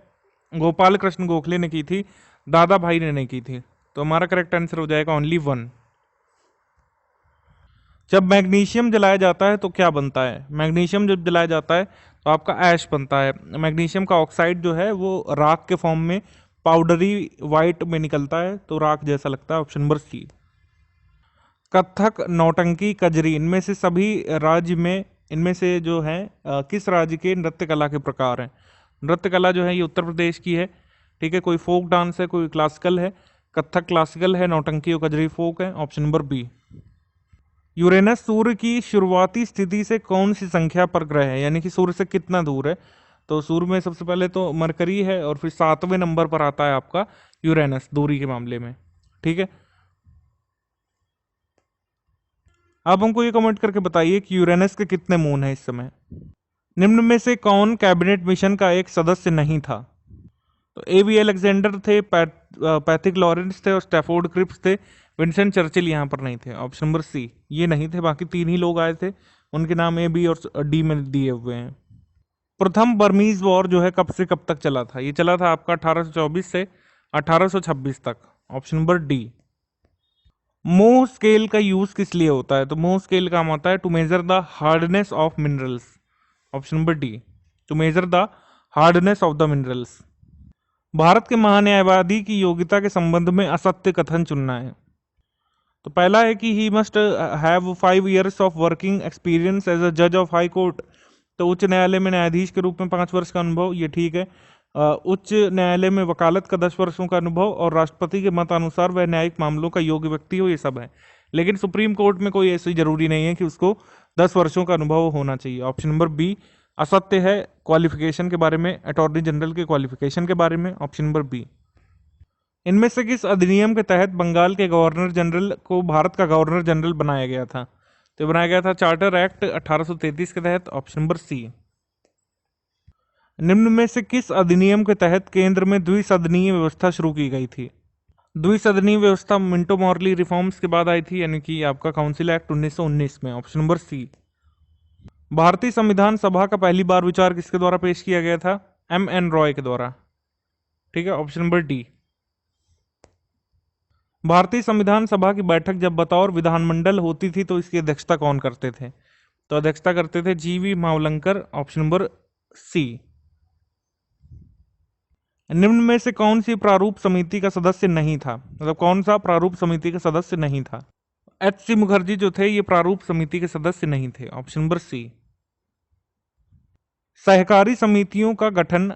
गोपाल कृष्ण गोखले ने की थी, दादा भाई ने नहीं की थी। तो हमारा करेक्ट आंसर हो जाएगा ओनली 1। जब मैग्नीशियम जलाया जाता है तो क्या बनता है? मैग्नीशियम जब जलाया जाता है तो आपका ऐश बनता है। मैग्नीशियम का ऑक्साइड जो है वो राख के फॉर्म में पाउडरी वाइट में निकलता है, तो राख जैसा लगता है। ऑप्शन नंबर सी। कथक, नौटंकी, कजरी, इनमें से सभी राज्य में, इनमें से जो है किस राज्य के नृत्य कला के प्रकार हैं? नृत्य कला जो है ये उत्तर प्रदेश की है। ठीक है, कोई फोक डांस है, कोई क्लासिकल है। कथक क्लासिकल है, नौटंकी और कजरी फोक है। Option number B. यूरेनस सूर्य की शुरुआती स्थिति से कौन सी संख्या पर ग्रह है, यानी कि सूर्य से कितना दूर है? तो सूर्य में सबसे पहले तो मरकरी है, और फिर 7वें नंबर पर आता है आपका यूरेनस दूरी के मामले में। ठीक है, अब हमको ये कमेंट करके बताइए कि यूरेनस के कितने मून हैं इस समय। निम्न में से कौन कैबिनेट मिशन का एक सदस्य नहीं था? तो ए.बी. अलेक्जेंडर थे, पैथिक लॉरेंस थे, और स्टैफोर्ड क्रिप्स थे। विंस्टन चर्चिल यहाँ पर नहीं थे। ऑप्शन नंबर सी, ये नहीं थे। बाकी 3 ही लोग आए थे, उनके नाम ए, बी और डी में दिए हुए हैं। प्रथम बर्मीज वॉर जो है कब से कब तक चला था? ये चला था आपका 1824 से 1826 तक। Option number D. मोह स्केल का यूज किस लिए होता है? तो मोह स्केल काम आता है to measure the hardness of minerals. Option number D, to measure the hardness of the minerals. Bharat के महान्यायवादी की योग्यता के संबंध में असत्य कथन चुनना है। तो पहला है कि he must have 5 years of working experience as a जज ऑफ हाई कोर्ट। तो उच्च न्यायालय में न्यायाधीश के रूप में 5 वर्ष का अनुभव, ये ठीक है। उच्च न्यायालय में वकालत का 10 वर्षों का अनुभव और राष्ट्रपति के मत अनुसार वह न्यायिक मामलों का योग्य व्यक्ति हो, ये सब है। लेकिन सुप्रीम कोर्ट में कोई ऐसी जरूरी नहीं है कि उसको 10 वर्षों का अनुभव होना चाहिए। ऑप्शन नंबर बी असत्य है क्वालिफिकेशन के बारे में, अटॉर्नी जनरल के क्वालिफिकेशन के बारे में। Option number B. इनमें से किस अधिनियम के तहत बंगाल के गवर्नर जनरल को भारत का गवर्नर जनरल बनाया गया था? तो बनाया गया था चार्टर एक्ट 1833 के तहत। Option number C. निम्न में से किस अधिनियम के तहत केंद्र में द्विसदनीय व्यवस्था शुरू की गई थी? द्विसदनीय व्यवस्था मिंटो मॉर्ली रिफॉर्म्स के बाद आई थी, यानी कि आपका काउंसिल एक्ट 1919 में। Option number C. भारतीय संविधान सभा का पहली बार विचार किसके द्वारा पेश किया गया था? M.N. रॉय के द्वारा। ठीक है, ऑप्शन नंबर डी। भारतीय संविधान सभा की बैठक जब बतौर विधानमंडल होती थी तो इसकी अध्यक्षता कौन करते थे? तो अध्यक्षता करते थे GV Mavalankar. Option number C. निम्न में से कौन सी प्रारूप समिति का सदस्य नहीं था? मतलब कौन सा प्रारूप समिति का सदस्य नहीं था? H.C. मुखर्जी जो थे ये प्रारूप समिति के सदस्य नहीं थे। Option number C. सहकारी समितियों का गठन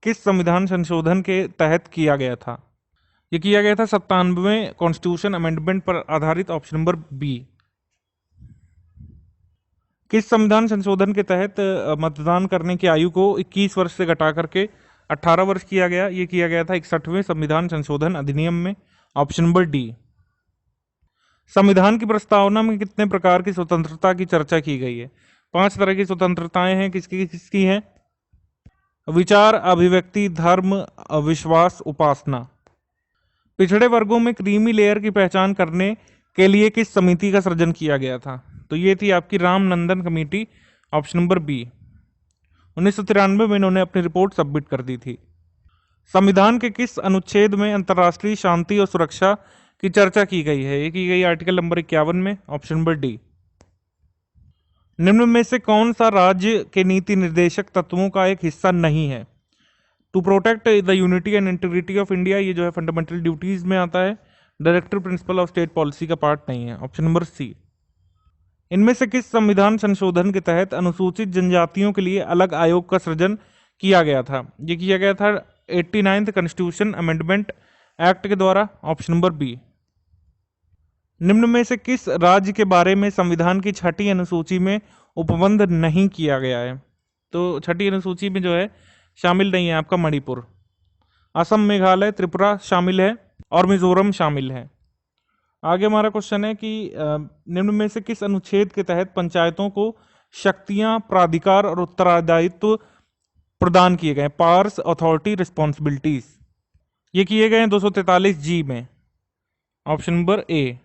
किस संविधान संशोधन के तहत किया गया था? ये किया गया था 97वें कॉन्स्टिट्यूशन अमेंडमेंट पर आधारित। Option number B. किस संविधान संशोधन के तहत मतदान करने की आयु को 21 वर्ष से घटा करके 18 वर्ष किया गया? ये किया गया था 61वें संविधान संशोधन अधिनियम में। Option number D. संविधान की प्रस्तावना में कितने प्रकार की स्वतंत्रता की चर्चा की गई है? 5 तरह की स्वतंत्रताएं हैं। किसकी किसकी हैं? विचार, अभिव्यक्ति, धर्म, विश्वास, उपासना। पिछड़े वर्गों में क्रीमी लेयर की पहचान करने के लिए किस समिति का सृजन किया गया था? तो ये थी आपकी Ramanandan committee. Option number B. 1993 में इन्होंने अपनी रिपोर्ट सबमिट कर दी थी। संविधान के किस अनुच्छेद में अंतर्राष्ट्रीय शांति और सुरक्षा की चर्चा की गई है? ये की गई आर्टिकल नंबर 51 में। Option number D. निम्न में से कौन सा राज्य के नीति निर्देशक तत्वों का एक हिस्सा नहीं है? To protect the unity and integrity of India, ये जो है फंडामेंटल ड्यूटीज में आता है। Directive principle of state policy का पार्ट नहीं है। Option number C. इनमें से किस संविधान संशोधन के तहत अनुसूचित जनजातियों के लिए अलग आयोग का सृजन किया गया था? ये किया गया था 89th कॉन्स्टिट्यूशन अमेंडमेंट एक्ट के द्वारा। Option number B. निम्न में से किस राज्य के बारे में संविधान की 6ठी अनुसूची में उपबंध नहीं किया गया है? तो 6ठी अनुसूची में जो है शामिल नहीं है आपका मणिपुर। असम, मेघालय, त्रिपुरा शामिल है और मिजोरम शामिल है। आगे हमारा क्वेश्चन है कि निम्न में से किस अनुच्छेद के तहत पंचायतों को शक्तियां, प्राधिकार और उत्तरदायित्व प्रदान किए गए? Powers, authority, responsibilities. ये किए गए हैं 243G में। Option number A.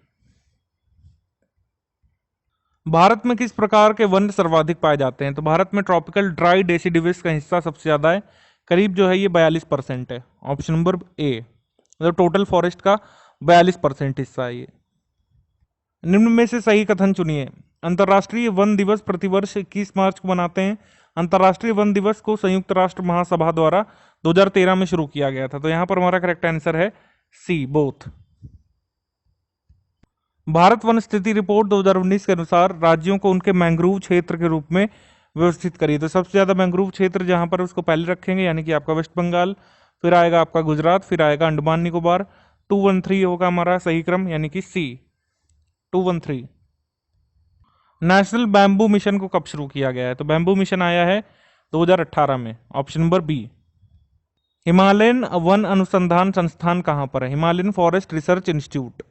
भारत में किस प्रकार के वन सर्वाधिक पाए जाते हैं? तो भारत में ट्रॉपिकल ड्राई डेसिडिविस का हिस्सा सबसे ज्यादा है, करीब जो है ये 42% है। Option number A. मतलब टोटल फॉरेस्ट का 42% हिस्सा है ये। निम्न में से सही कथन चुनिए। अंतर्राष्ट्रीय वन दिवस प्रतिवर्ष 21 मार्च को मनाते हैं। अंतर्राष्ट्रीय वन दिवस को संयुक्त राष्ट्र महासभा द्वारा 2013 में शुरू किया गया था। तो यहां पर हमारा करेक्ट आंसर है सी, बोथ। भारत वन स्थिति रिपोर्ट 2019 के अनुसार राज्यों को उनके मैंग्रोव क्षेत्र के रूप में व्यवस्थित करिए। तो सबसे ज्यादा मैंग्रोव क्षेत्र जहां पर उसको पहले रखेंगे, यानी कि आपका वेस्ट बंगाल, फिर आएगा आपका गुजरात, फिर आएगा अंडमान निकोबार। 213 होगा हमारा सही क्रम, यानी कि सी 213। नेशनल बैम्बू मिशन को कब शुरू किया गया है? तो बैम्बू मिशन आया है 2018 में। Option number B. हिमालयन वन अनुसंधान संस्थान कहां पर है? हिमालयन फॉरेस्ट रिसर्च इंस्टीट्यूट,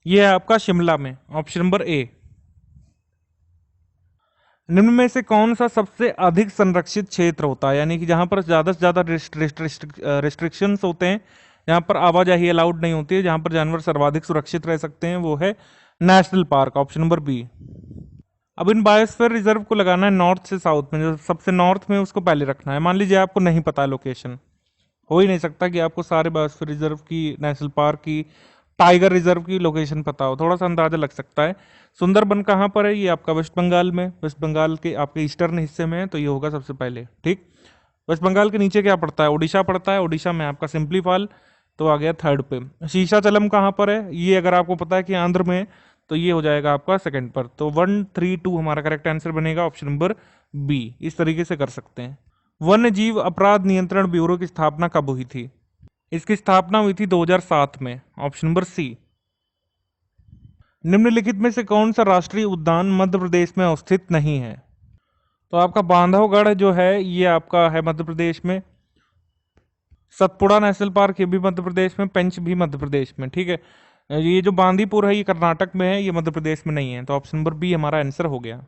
ये है आपका शिमला में। Option number A. निम्न में से कौन सा सबसे अधिक संरक्षित क्षेत्र होता है? यानी कि जहां पर ज्यादा से ज्यादा रिस्ट्रिक्शंस होते हैं, जहां पर आवाजाही अलाउड नहीं होती है, जहां पर जानवर सर्वाधिक सुरक्षित रह सकते हैं, वो है national park. Option number B. अब इन बायोस्फीयर रिजर्व को लगाना है नॉर्थ से साउथ में, जो सबसे नॉर्थ में उसको पहले रखना है। मान लीजिए आपको नहीं पता है लोकेशन, हो ही नहीं सकता कि आपको सारे बायोस्फीयर रिजर्व की, नेशनल पार्क की, टाइगर रिजर्व की लोकेशन पता हो। थोड़ा सा अंदाजा लग सकता है। सुंदरबन कहाँ पर है? ये आपका वेस्ट बंगाल में, वेस्ट बंगाल के आपके ईस्टर्न हिस्से में है, तो ये होगा सबसे पहले। ठीक, वेस्ट बंगाल के नीचे क्या पड़ता है? उड़ीसा पड़ता है। उड़ीसा में आपका सिंपलीफाल, तो आ गया थर्ड पे। शीशाचलम कहाँ पर है? ये अगर आपको पता है कि आंध्र में है, तो ये हो जाएगा आपका सेकंड पर। तो 132 हमारा करेक्ट आंसर बनेगा, ऑप्शन नंबर बी। इस तरीके से कर सकते हैं। वन्य जीव अपराध नियंत्रण ब्यूरो की स्थापना कब हुई थी? इसकी स्थापना हुई थी 2007 में, ऑप्शन नंबर सी। निम्नलिखित में से कौन सा राष्ट्रीय उद्यान मध्य प्रदेश में अवस्थित नहीं है? तो आपका बांधवगढ़ जो है ये आपका है मध्य प्रदेश में, सतपुड़ा नेशनल पार्क ये भी मध्य प्रदेश में, पेंच भी मध्य प्रदेश में। ठीक है, ये जो बांदीपुर है ये कर्नाटक में है, ये मध्य प्रदेश में नहीं है। तो ऑप्शन नंबर बी हमारा आंसर हो गया।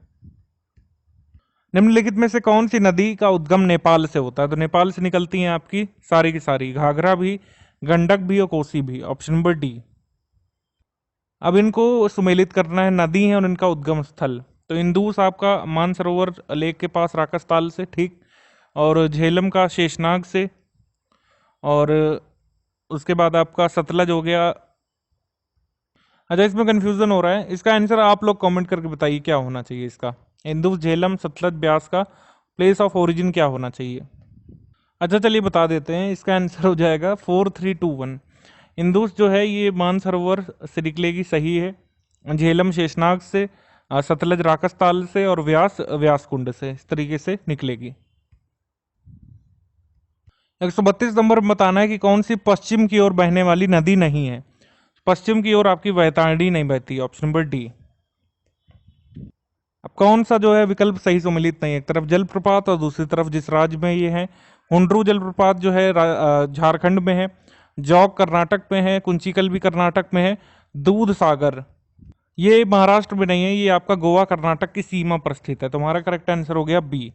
निम्नलिखित में से कौन सी नदी का उद्गम नेपाल से होता है? तो नेपाल से निकलती हैं आपकी सारी की सारी, घाघरा भी, गंडक भी और कोसी भी, ऑप्शन नंबर डी। अब इनको सुमेलित करना है, नदी है और इनका उद्गम स्थल। तो इंदुस आपका मानसरोवर लेक के पास राकसताल से, ठीक, और झेलम का शेषनाग से, और उसके बाद आपका सतलज हो गया। अच्छा, इसमें कंफ्यूजन हो रहा है, इसका आंसर आप लोग कमेंट करके बताइए क्या होना चाहिए इसका। इंदुस, झेलम, सतलज, ब्यास का प्लेस ऑफ ओरिजिन क्या होना चाहिए? अच्छा चलिए बता देते हैं, इसका आंसर हो जाएगा 4321। इंदुस जो है ये मानसरोवर से निकलेगी, सही है। झेलम शेषनाग से, सतलज राकसताल से, और व्यास व्यास कुंड से, इस तरीके से निकलेगी। 132 नंबर में बताना है कि कौन सी पश्चिम की ओर बहने वाली नदी नहीं है। पश्चिम की ओर आपकी वैतरणी नहीं बहती, ऑप्शन नंबर डी। अब कौन सा जो है विकल्प सही सम्मिलित नहीं है? एक तरफ जलप्रपात और दूसरी तरफ जिस राज्य में ये है, हुंड्रू जलप्रपात जो है झारखंड में है, जौग कर्नाटक में है, कुंचिकल भी कर्नाटक में है, दूध सागर ये महाराष्ट्र में नहीं है, ये आपका गोवा कर्नाटक की सीमा पर स्थित है। तो हमारा करेक्ट आंसर हो गया बी।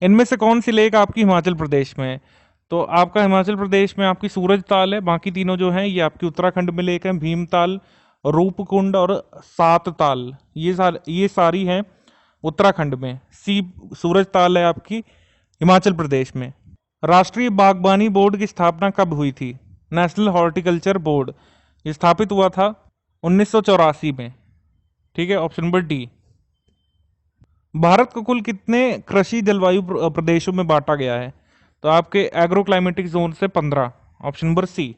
इनमें से कौन सी लेक आपकी हिमाचल प्रदेश में है? तो आपका हिमाचल प्रदेश में आपकी सूरज ताल है, बाकी तीनों जो हैं ये आपकी उत्तराखंड में लेक हैं, भीमताल, रूपकुंड और सात ताल, ये सारी हैं उत्तराखंड में। सूरज ताल है आपकी हिमाचल प्रदेश में। राष्ट्रीय बागबानी बोर्ड की स्थापना कब हुई थी? नेशनल हॉर्टिकल्चर बोर्ड ये स्थापित हुआ था 1984 में। ठीक है, ऑप्शन नंबर डी। भारत को कुल कितने कृषि जलवायु प्रदेशों में बांटा गया है? तो आपके एग्रो क्लाइमेटिक जोन से 15, ऑप्शन नंबर सी।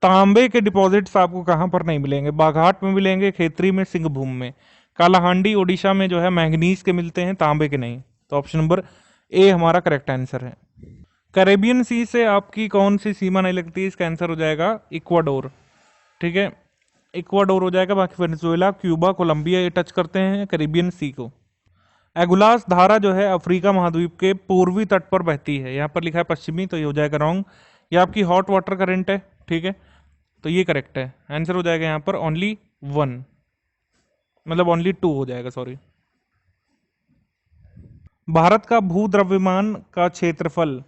तांबे के डिपॉजिट्स आपको कहां पर नहीं मिलेंगे? बाघाट में मिलेंगे, खेतरी में, सिंहभूम में। कालाहांडी ओडिशा में जो है मैंगनीज के मिलते हैं, तांबे के नहीं। तो ऑप्शन नंबर ए हमारा करेक्ट आंसर है। कैरेबियन सी से आपकी कौन सी सीमा नहीं लगती? इसका आंसर हो जाएगा इक्वाडोर। ठीक है, इक्वाडोर हो जाएगा। बाकी वेनेजुएला, क्यूबा, कोलंबिया ये टच करते हैं कैरेबियन सी को। एगुलास धारा जो है अफ्रीका महाद्वीप के पूर्वी तट पर बहती है, यहाँ पर लिखा है पश्चिमी, तो ये हो जाएगा रॉन्ग। ये आपकी हॉट वाटर करंट है। ठीक है, तो ये करेक्ट है। आंसर हो जाएगा यहाँ पर ओनली 1, मतलब ओनली 2 हो जाएगा, सॉरी। भारत का भूद्रव्यमान का क्षेत्रफल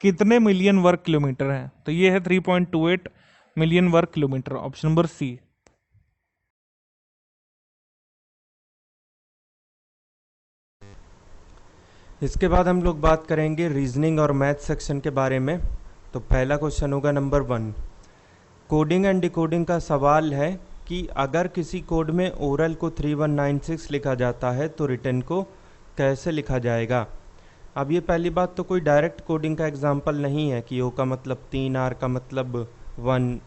कितने मिलियन वर्ग किलोमीटर है? तो ये है 3.28 मिलियन वर्ग किलोमीटर, ऑप्शन नंबर सी। इसके बाद हम लोग बात करेंगे रीजनिंग और मैथ सेक्शन के बारे में। तो पहला क्वेश्चन होगा नंबर 1। कोडिंग एंड डिकोडिंग का सवाल है कि अगर किसी कोड में ओरल को 3196 लिखा जाता है तो रिटन को कैसे लिखा जाएगा। अब ये पहली बात तो कोई डायरेक्ट कोडिंग का एग्जाम्पल नहीं है कि ओ का मतलब 3, आर का मतलब 1,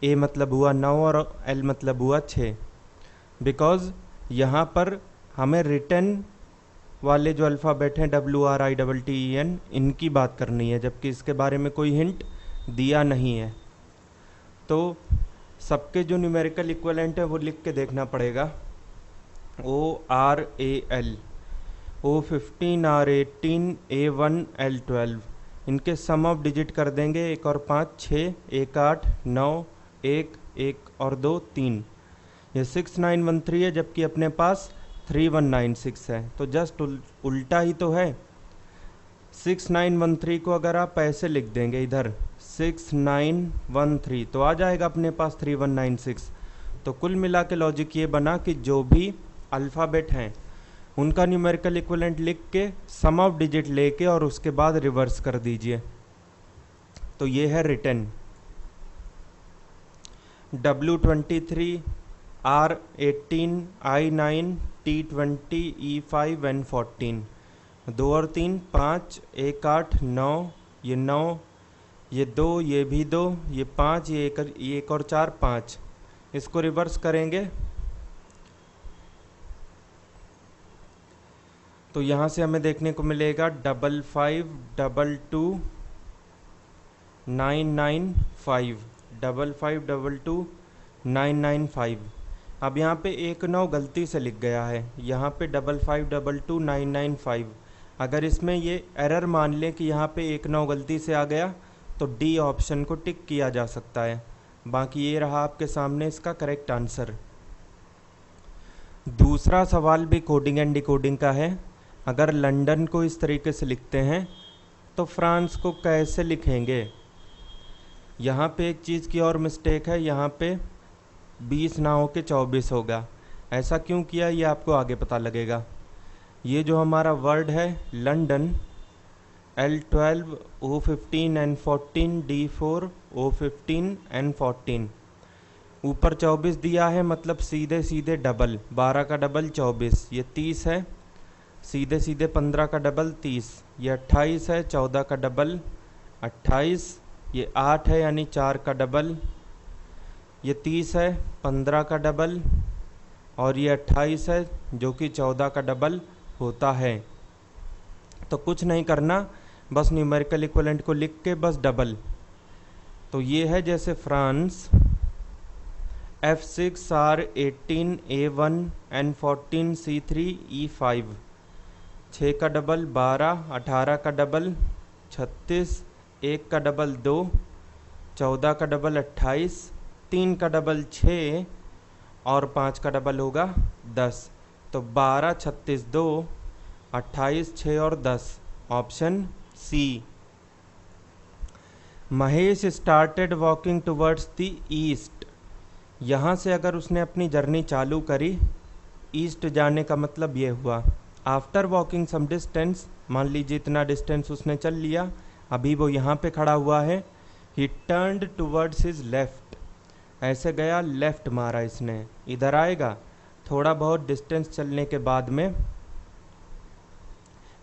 ए मतलब हुआ 9 और एल मतलब हुआ 6, बिकॉज यहाँ पर हमें रिटन वाले जो अल्फ़ाबेट हैं WRITTEN इनकी बात करनी है, जबकि इसके बारे में कोई हिंट दिया नहीं है। तो सबके जो न्यूमेरिकल इक्विवेलेंट है वो लिख के देखना पड़ेगा। ORAL, O15, R18, A1, L12 इनके सम ऑफ डिजिट कर देंगे। 1 और 5 6, 1 8 9, 1 1 और 2 3, ये 6913 है, जबकि अपने पास 3196 है। तो जस्ट उल्टा ही तो है। 6913 को अगर आप ऐसे लिख देंगे इधर 6913 तो आ जाएगा अपने पास 3196। तो कुल मिला के लॉजिक ये बना कि जो भी अल्फ़ाबेट हैं उनका न्यूमेरिकल इक्विवेलेंट लिख के सम ऑफ डिजिट लेके और उसके बाद रिवर्स कर दीजिए। तो ये है written. W23, R18, I9, T20, E5, N14, 2 और 3 5, 1 8 9, ये 9, ये 2, ये भी 2, ये 5, ये 1 और 4 5। इसको रिवर्स करेंगे तो यहाँ से हमें देखने को मिलेगा 5522 995, 5522 995। अब यहाँ पे 19 गलती से लिख गया है, यहाँ पे 5522 995। अगर इसमें ये एरर मान लें कि यहाँ पे 19 गलती से आ गया तो डी ऑप्शन को टिक किया जा सकता है। बाकी ये रहा आपके सामने इसका करेक्ट आंसर। दूसरा सवाल भी कोडिंग एंड डिकोडिंग का है। अगर लंदन को इस तरीके से लिखते हैं तो फ्रांस को कैसे लिखेंगे? यहाँ पे एक चीज़ की और मिस्टेक है, यहाँ पे 20 ना हो के 24 होगा। ऐसा क्यों किया ये आपको आगे पता लगेगा। ये जो हमारा वर्ड है London, L12 O15 N14 D4 O15 N14, ऊपर 24 दिया है मतलब सीधे सीधे डबल, 12 का डबल 24, ये 30 है, सीधे सीधे 15 का डबल 30, ये 28 है, 14 का डबल 28, ये 8 है यानी 4 का डबल, ये 30 है 15 का डबल, और ये 28 है जो कि 14 का डबल होता है। तो कुछ नहीं करना, बस न्यूमेरिकल इक्विवेलेंट को लिख के बस डबल। तो ये है जैसे France F6 R18 A1 N14 C3 E5, 6 का डबल 12, 18 का डबल 36, 1 का डबल 2, 14 का डबल 28, 3 का डबल 6 और 5 का डबल होगा 10। तो 12 36 2, 28 6 और 10, option C. Mahesh started walking towards the east. यहाँ से अगर उसने अपनी जर्नी चालू करी ईस्ट जाने का मतलब ये हुआ, आफ्टर वॉकिंग सम डिस्टेंस, मान लीजिए इतना डिस्टेंस उसने चल लिया, अभी वो यहाँ पे खड़ा हुआ है, ही टर्न्ड टुवर्ड्स हिज लेफ्ट, ऐसे गया लेफ्ट मारा इसने, इधर आएगा थोड़ा बहुत डिस्टेंस चलने के बाद में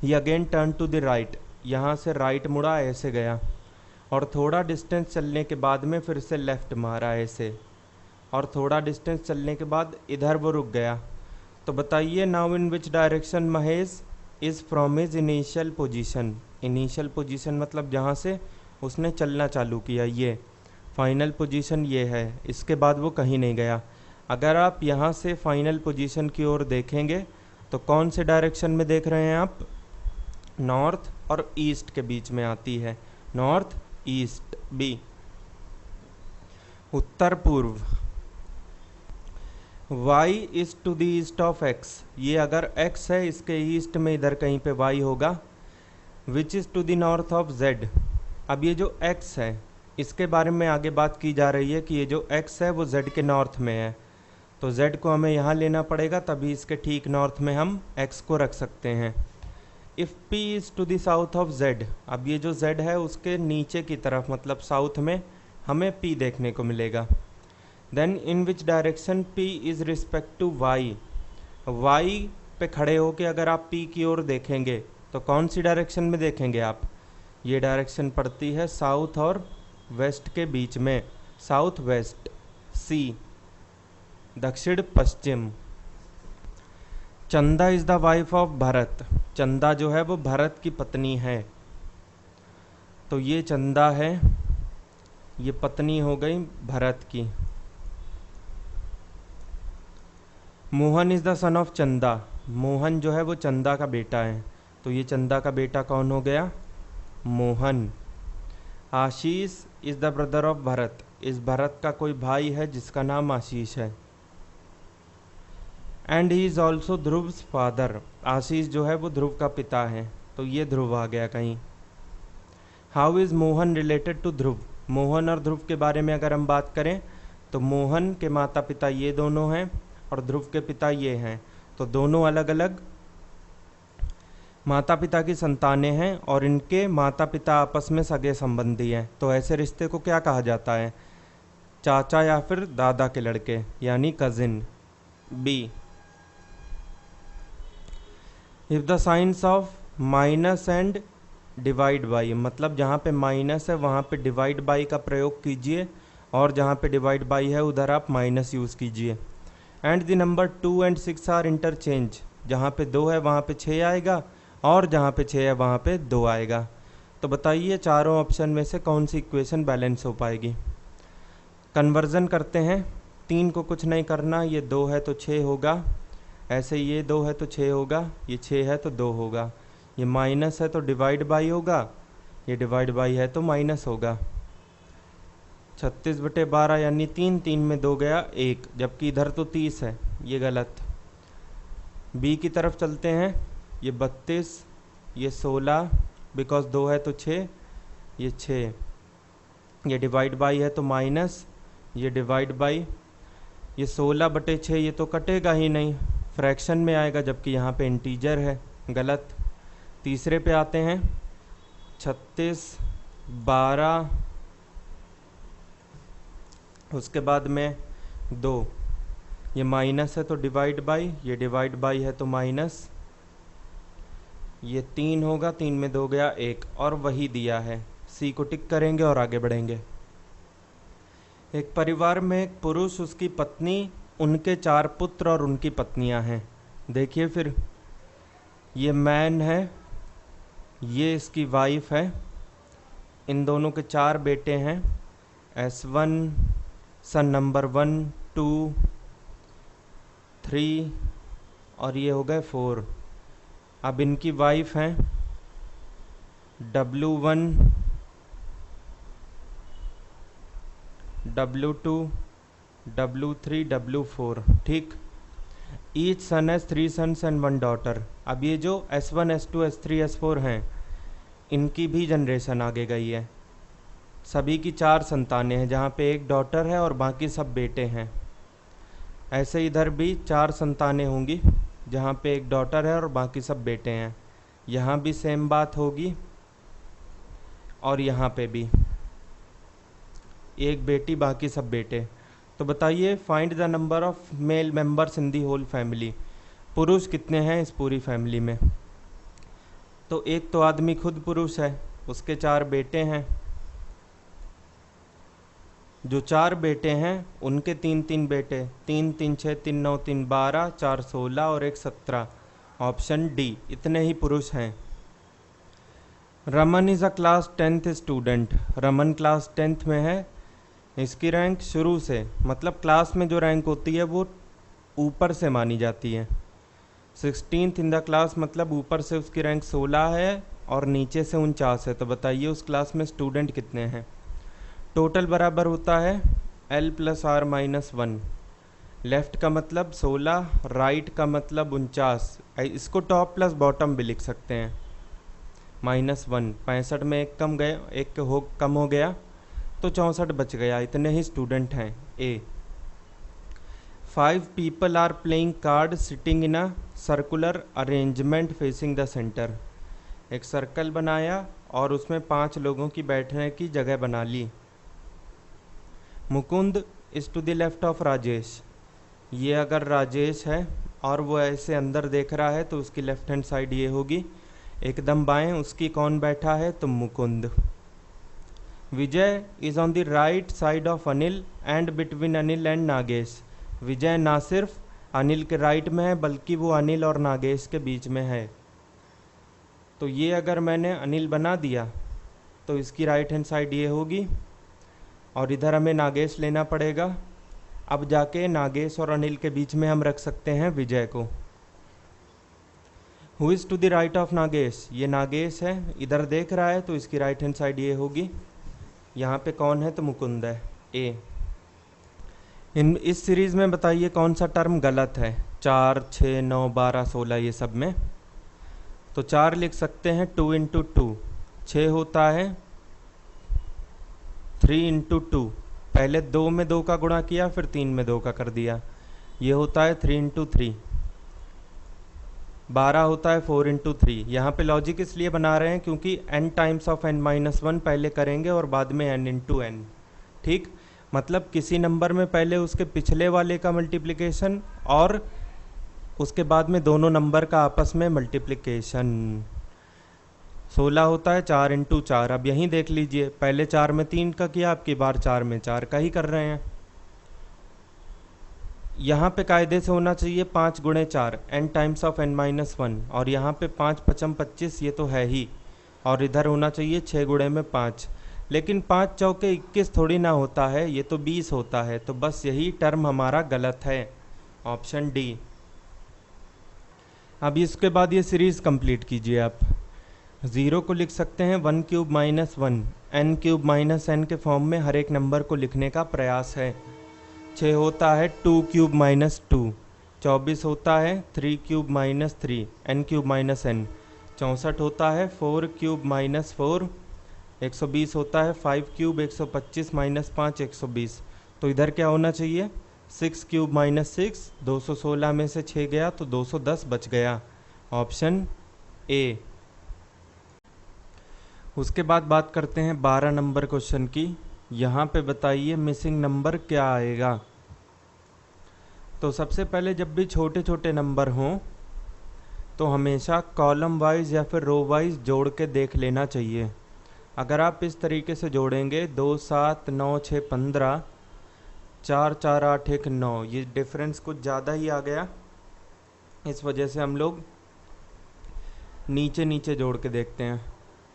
ही again turn to the right, यहाँ से राइट मुड़ा ऐसे गया, और थोड़ा डिस्टेंस चलने के बाद में फिर से लेफ़्ट मारा ऐसे, और थोड़ा डिस्टेंस चलने के बाद इधर वो रुक गया। तो बताइए now in which direction Mahesh is from his initial position. Initial position मतलब जहाँ से उसने चलना चालू किया, ये फाइनल पोजीशन ये है, इसके बाद वो कहीं नहीं गया। अगर आप यहाँ से फाइनल पोजीशन की ओर देखेंगे तो कौन से डायरेक्शन में देख रहे हैं आप? नॉर्थ और ईस्ट के बीच में आती है, नॉर्थ ईस्ट बी। उत्तर पूर्व, y is to the east of x, ये अगर x है इसके ईस्ट में इधर कहीं पे y होगा। Which is to the north of z, अब ये जो x है इसके बारे में आगे बात की जा रही है कि ये जो x है वो z के नॉर्थ में है, तो z को हमें यहाँ लेना पड़ेगा, तभी इसके ठीक नॉर्थ में हम x को रख सकते हैं। If p is to the south of z, अब ये जो z है उसके नीचे की तरफ मतलब साउथ में हमें p देखने को मिलेगा। Then in which direction p is respect to y, y पे खड़े होके अगर आप p की ओर देखेंगे तो कौन सी डायरेक्शन में देखेंगे आप? ये डायरेक्शन पड़ती है साउथ और वेस्ट के बीच में, साउथ वेस्ट सी, दक्षिण पश्चिम। चंदा is the wife of Bharat, चंदा जो है वो भरत की पत्नी है, तो ये चंदा है, ये पत्नी हो गई भरत की। Mohan is the son of चंदा, मोहन जो है वो चंदा का बेटा है, तो ये चंदा का बेटा कौन हो गया? Mohan. Ashish is the brother of Bharat, इस भरत का कोई भाई है जिसका नाम आशीष है। And he is also Dhruv's father, Ashish जो है वो ध्रुव का पिता है, तो ये ध्रुव आ गया कहीं। How is Mohan related to Dhruv, Mohan और ध्रुव के बारे में अगर हम बात करें तो मोहन के माता पिता ये दोनों हैं और ध्रुव के पिता ये हैं, तो दोनों अलग अलग माता पिता की संतानें हैं और इनके माता पिता आपस में सगे संबंधी हैं, तो ऐसे रिश्ते को क्या कहा जाता है? चाचा या फिर दादा के लड़के, यानी cousin. B, if the signs of minus and divide by, मतलब जहाँ पे माइनस है वहाँ पे डिवाइड बाई का प्रयोग कीजिए, और जहाँ पे डिवाइड बाई है उधर आप माइनस यूज़ कीजिए। And the number 2 and 6 are interchange, जहाँ पे 2 है वहाँ पे 6 आएगा, और जहाँ पे 6 है वहाँ पे 2 आएगा। तो बताइए चारों ऑप्शन में से कौन सी इक्वेशन बैलेंस हो पाएगी? कन्वर्जन करते हैं, 3 को कुछ नहीं करना, ये 2 है तो 6 होगा, ऐसे ये 2 है तो 6 होगा, ये 6 है तो 2 होगा, ये माइनस है तो डिवाइड बाई होगा, ये डिवाइड बाई है तो माइनस होगा। 36/12 यानी 3, 3 में 2 गया 1, जबकि इधर तो 30 है, ये गलत। बी की तरफ चलते हैं, ये 32, ये 16, बिकॉज 2 है तो 6, ये 6, ये डिवाइड बाई है तो माइनस, ये डिवाइड बाई, ये 16/6, ये तो कटेगा ही नहीं, फ्रैक्शन में आएगा, जबकि यहाँ पे इंटीजर है, गलत। तीसरे पे आते हैं, 36, 12, उसके बाद में 2, ये माइनस है तो डिवाइड बाई, ये डिवाइड बाई है तो माइनस, ये 3 होगा, 3 में 2 गया 1, और वही दिया है। सी को टिक करेंगे और आगे बढ़ेंगे। एक परिवार में एक पुरुष, उसकी पत्नी, उनके 4 पुत्र और उनकी पत्नियां हैं। देखिए फिर, ये मैन है, ये इसकी वाइफ है, इन दोनों के 4 बेटे हैं, S1, सन नंबर 1, 2, 3 और ये हो गए 4। अब इनकी वाइफ हैं W1, W2, W3, W4, ठीक। Each son has 3 sons and 1 daughter. अब ये जो S1, S2, S3, S4 हैं, इनकी भी जनरेशन आगे गई है। सभी की 4 संतानें हैं, जहाँ पे एक डॉटर है और बाकी सब बेटे हैं। ऐसे इधर भी 4 संतानें होंगी, जहाँ पे एक डॉटर है और बाकी सब बेटे हैं। यहाँ भी सेम बात होगी, और यहाँ पे भी एक बेटी, बाकी सब बेटे। तो बताइए, find the number of male members in the whole family. पुरुष कितने हैं इस पूरी फैमिली में? तो एक तो आदमी खुद पुरुष है, उसके 4 बेटे हैं। जो 4 बेटे हैं उनके 3 बेटे, 3 3 6 3 9 3 12, 4 16 और 1 17। ऑप्शन डी, इतने ही पुरुष हैं। Raman is a class 10th student. Raman class 10th में है। इसकी रैंक शुरू से, मतलब क्लास में जो रैंक होती है वो ऊपर से मानी जाती है। 16th इन द क्लास, मतलब ऊपर से उसकी रैंक 16 है और नीचे से 49 है। तो बताइए उस क्लास में स्टूडेंट कितने हैं? टोटल बराबर होता है L + R - 1। लेफ़्ट का मतलब 16, राइट का मतलब 49। इसको टॉप प्लस बॉटम भी लिख सकते हैं। -1, 65 में एक कम गया, एक कम हो गया तो 64 बच गया। इतने ही स्टूडेंट हैं। A, 5 people are playing card sitting in a circular arrangement facing the centre. एक सर्कल बनाया और उसमें 5 लोगों की बैठने की जगह बना ली। Mukund is to the left of Rajesh. ये अगर राजेश है और वो ऐसे अंदर देख रहा है तो उसकी लेफ्ट हैंड साइड ये होगी। एकदम बाएं उसकी कौन बैठा है? तो Mukund. Vijay is on the right side of Anil and between Anil and Nagesh. Vijay ना सिर्फ अनिल के राइट में है बल्कि वो अनिल और नागेश के बीच में है। तो ये अगर मैंने अनिल बना दिया तो इसकी राइट हैंड साइड ये होगी और इधर हमें नागेश लेना पड़ेगा। अब जाके नागेश और अनिल के बीच में हम रख सकते हैं विजय को। Who is to the right of Nagesh? ये नागेश है, इधर देख रहा है तो इसकी राइट हैंड साइड ये होगी। यहाँ पे कौन है? तो मुकुंद है। ए, इस सीरीज़ में बताइए कौन सा टर्म गलत है? 4, 6, 9, 12, 16 ये सब में। तो 4 लिख सकते हैं 2 × 2। 6 होता है 3 × 2। पहले 2 में 2 का गुणा किया, फिर 3 में 2 का कर दिया। ये होता है 3 × 3। 12 होता है 4 इंटू 3। यहाँ पे लॉजिक इसलिए बना रहे हैं क्योंकि n टाइम्स ऑफ n-1 पहले करेंगे और बाद में n इंटू n। ठीक, मतलब किसी नंबर में पहले उसके पिछले वाले का मल्टीप्लिकेशन और उसके बाद में दोनों नंबर का आपस में मल्टीप्लिकेशन। 16 होता है 4 इंटू 4। अब यहीं देख लीजिए, पहले 4 में 3 का किया, अब की बार 4 में 4 का ही कर रहे हैं। यहाँ पे कायदे से होना चाहिए 5 गुणे 4 n टाइम्स ऑफ n-1, और यहाँ पे 5 पचम 25 ये तो है ही, और इधर होना चाहिए 6 गुणे में 5। लेकिन 5 चौके 21 थोड़ी ना होता है, ये तो 20 होता है, तो बस यही टर्म हमारा गलत है, ऑप्शन डी। अब इसके बाद ये सीरीज़ कंप्लीट कीजिए आप। 0 को लिख सकते हैं 1 cube minus 1, n cube minus n के फॉर्म में हर एक नंबर को लिखने का प्रयास है। 6 होता है 2 क्यूब माइनस 2, 24 होता है 3 cube minus 3, n cube minus n, 64 होता है 4 क्यूब माइनस 4, 120 होता है 5 क्यूब 125 माइनस 5 120। तो इधर क्या होना चाहिए 6 क्यूब माइनस 6, 216 में से 6 गया तो 210 बच गया, ऑप्शन ए। उसके बाद बात करते हैं 12 नंबर क्वेश्चन की। यहाँ पे बताइए मिसिंग नंबर क्या आएगा। तो सबसे पहले जब भी छोटे छोटे नंबर हों तो हमेशा कॉलम वाइज या फिर रो वाइज जोड़ के देख लेना चाहिए। अगर आप इस तरीके से जोड़ेंगे 2 7 9 6 15, 4 4 8 1 9, ये डिफरेंस कुछ ज़्यादा ही आ गया, इस वजह से हम लोग नीचे नीचे जोड़ के देखते हैं।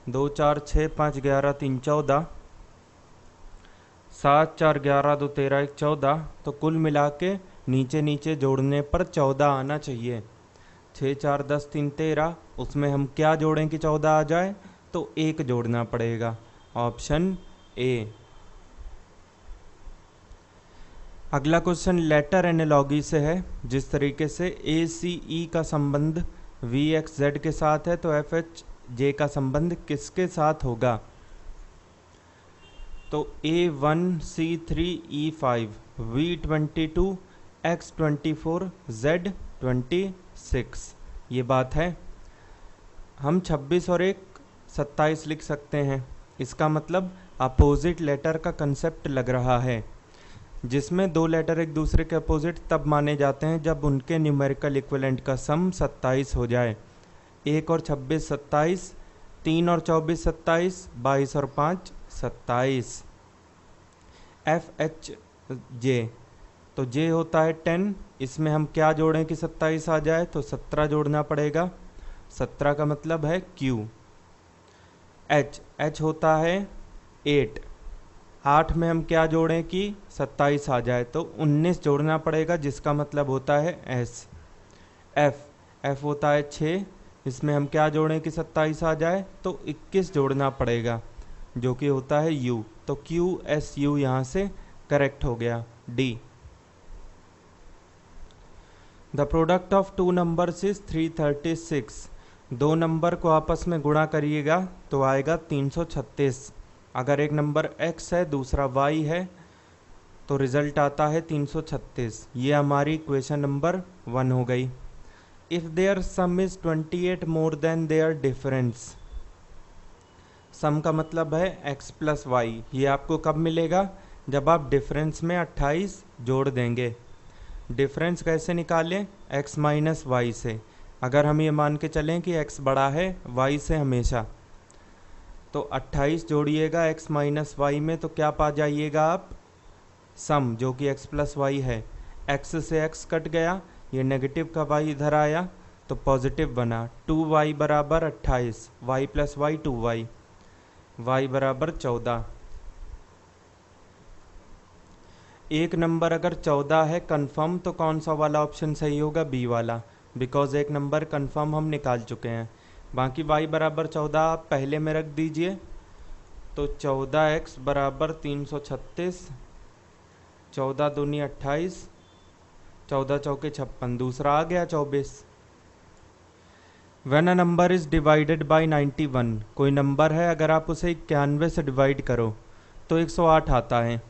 2 4 6 5 11 3 14, 7 4 11 2 13 1 14, तो कुल मिला के नीचे नीचे जोड़ने पर 14 आना चाहिए। 6 4 10 3 13, उसमें हम क्या जोड़ें कि 14 आ जाए, तो 1 जोड़ना पड़ेगा, ऑप्शन ए। अगला क्वेश्चन लेटर एनालॉगी से है। जिस तरीके से ए सी ई का संबंध वी एक्स जेड के साथ है, तो एफ एच जे का संबंध किसके साथ होगा। तो A1 C3 E5 V22 X24 Z26, ये बात है। हम 26 और 1 27 लिख सकते हैं। इसका मतलब अपोजिट लेटर का कंसेप्ट लग रहा है, जिसमें दो लेटर एक दूसरे के अपोजिट तब माने जाते हैं जब उनके न्यूमेरिकल इक्विवेलेंट का सम 27 हो जाए। 1 और 26 27, 3 और 24 27, 22 और 5 27। एफ एच जे, तो जे होता है 10, इसमें हम क्या जोड़ें कि 27 आ जाए, तो 17 जोड़ना पड़ेगा। 17 का मतलब है क्यू। एच, एच होता है 8, 8 में हम क्या जोड़ें कि 27 आ जाए, तो 19 जोड़ना पड़ेगा, जिसका मतलब होता है एस। एफ, एफ होता है 6, इसमें हम क्या जोड़ें कि 27 आ जाए, तो 21 जोड़ना पड़ेगा, जो कि होता है यू। तो क्यू एस यू यहाँ से करेक्ट हो गया, D. The product of two numbers is 336। दो नंबर को आपस में गुणा करिएगा तो आएगा 336। अगर एक नंबर x है दूसरा y है तो रिजल्ट आता है 336। ये हमारी इक्वेशन नंबर 1 हो गई। If their sum is 28 more than their difference. Sum का मतलब है x प्लस वाई। ये आपको कब मिलेगा, जब आप डिफरेंस में 28 जोड़ देंगे। डिफरेंस कैसे निकालें, x माइनस वाई से। अगर हम ये मान के चलें कि x बड़ा है y से हमेशा, तो 28 जोड़िएगा x माइनस वाई में, तो क्या पा जाइएगा आप, सम, जो कि x प्लस वाई है। x से x कट गया, ये नेगेटिव का y इधर आया तो पॉजिटिव बना। 2y बराबर 28, y plus Y 2y, y बराबर 14। एक नंबर अगर 14 है कंफर्म, तो कौन सा वाला ऑप्शन सही होगा, बी वाला, बिकॉज एक नंबर कंफर्म हम निकाल चुके हैं। बाकी y बराबर 14 आप पहले में रख दीजिए, तो 14x बराबर 336, 14 दूनी 28, 14 चौके 56, दूसरा आ गया 24। When a number is divided by 91, कोई नंबर है अगर आप उसे 91 से डिवाइड करो तो 108 आता है,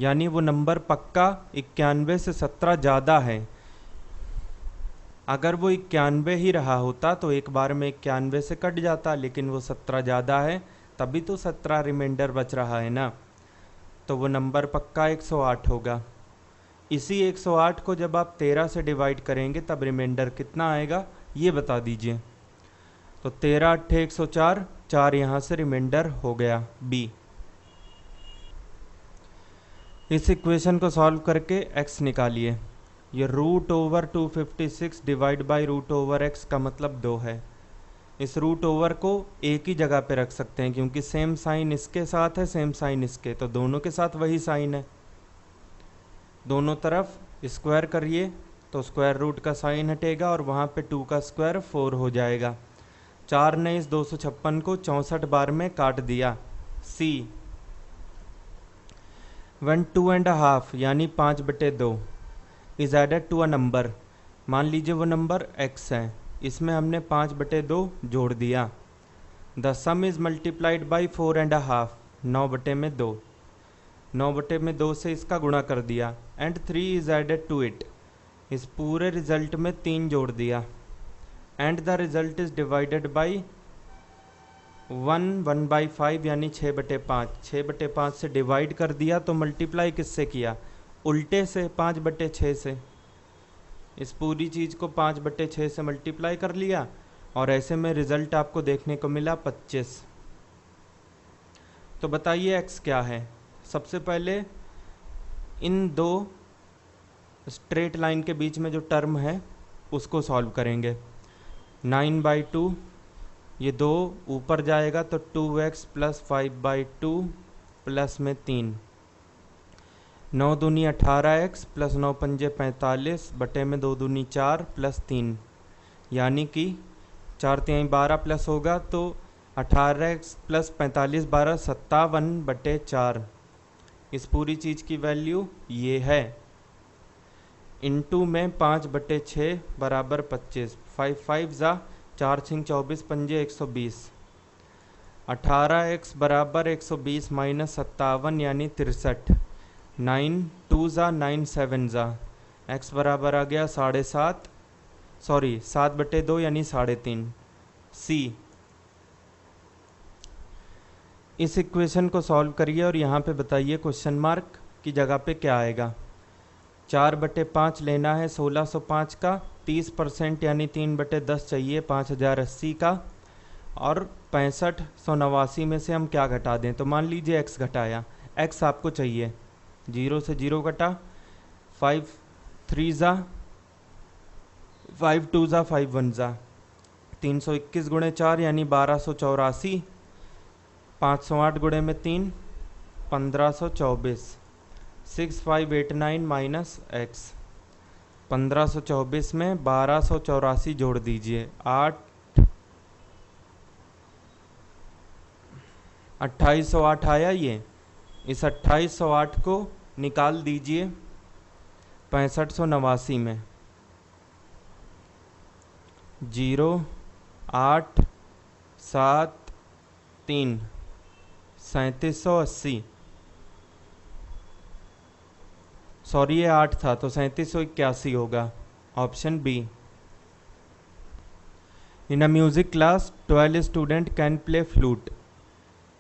यानी वो नंबर पक्का 91 से 17 ज़्यादा है। अगर वो 91 ही रहा होता तो एक बार में 91 से कट जाता, लेकिन वो 17 ज़्यादा है, तभी तो 17 रिमाइंडर बच रहा है ना। तो वो नंबर पक्का 108 होगा। इसी 108 को जब आप 13 से डिवाइड करेंगे तब रिमाइंडर कितना आएगा ये बता दीजिए। तो 13 अट्ठे 104, 4 यहाँ से रिमाइंडर हो गया बी। इस इक्वेशन को सॉल्व करके x निकालिए। ये root over 256 divide by root over x का मतलब 2 है। इस रूट ओवर को एक ही जगह पे रख सकते हैं क्योंकि सेम साइन इसके साथ है, सेम साइन इसके, तो दोनों के साथ वही साइन है। दोनों तरफ स्क्वायर करिए तो स्क्वायर रूट का साइन हटेगा और वहाँ पे 2 का स्क्वायर 4 हो जाएगा। 4 ने इस 256 को 64 बार में काट दिया। सी 1 2.5 यानी 5/2 is added to a number. मान लीजिए वो नंबर x है, इसमें हमने 5/2 जोड़ दिया। The sum is multiplied by 4.5, 9/2, 9/2 से इसका गुणा कर दिया। And 3 is added to it, इस पूरे रिजल्ट में 3 जोड़ दिया। And the result is divided by 1/5 यानी 6/5, 6/5 से डिवाइड कर दिया तो मल्टीप्लाई किससे किया, उल्टे से 5/6 से। इस पूरी चीज़ को 5/6 से मल्टीप्लाई कर लिया और ऐसे में रिजल्ट आपको देखने को मिला 25। तो बताइए x क्या है। सबसे पहले इन दो स्ट्रेट लाइन के बीच में जो टर्म है उसको सॉल्व करेंगे। 9/2, ये 2 ऊपर जाएगा तो 2x + 5/2 प्लस में 3, 9 दूनी 18x प्लस 9 पंजे 45 बटे में 2 दूनी 4 प्लस 3, यानी कि 4 3 12 प्लस होगा तो 18x प्लस 45 12 57/4। इस पूरी चीज़ की वैल्यू ये है। इनटू में 5/6 बराबर 25, 5 5 ज़ा 4 6 24 पंजे 120, 18x बराबर 120 माइनस 57 यानी 63, 9 2 ज़ा 9 7 ज़ा, x बराबर आ गया 7.5, सॉरी 7/2 यानी 3.5। सी इस इक्वेशन को सॉल्व करिए और यहाँ पे बताइए क्वेश्चन मार्क की जगह पे क्या आएगा। 4/5 लेना है 1605 का, 30% यानी 3/10 चाहिए 5080 का, और 6589 में से हम क्या घटा दें। तो मान लीजिए x घटाया, x आपको चाहिए, 0 से 0 घटा, 5 3 ज़ा 5 2 ज़ा 5 1 ज़ा, 321 गुणे 4 यानी 1284, 508 गुणे में 3 1524, 6589 माइनस x, 1524 में 1284 जोड़ दीजिए, 2808 आया ये। इस 2808 को निकाल दीजिए 6589 में, 0 8 7 3 3780, सॉरी ये 8 था तो 3781 होगा, option B. In a music class 12 student can play flute.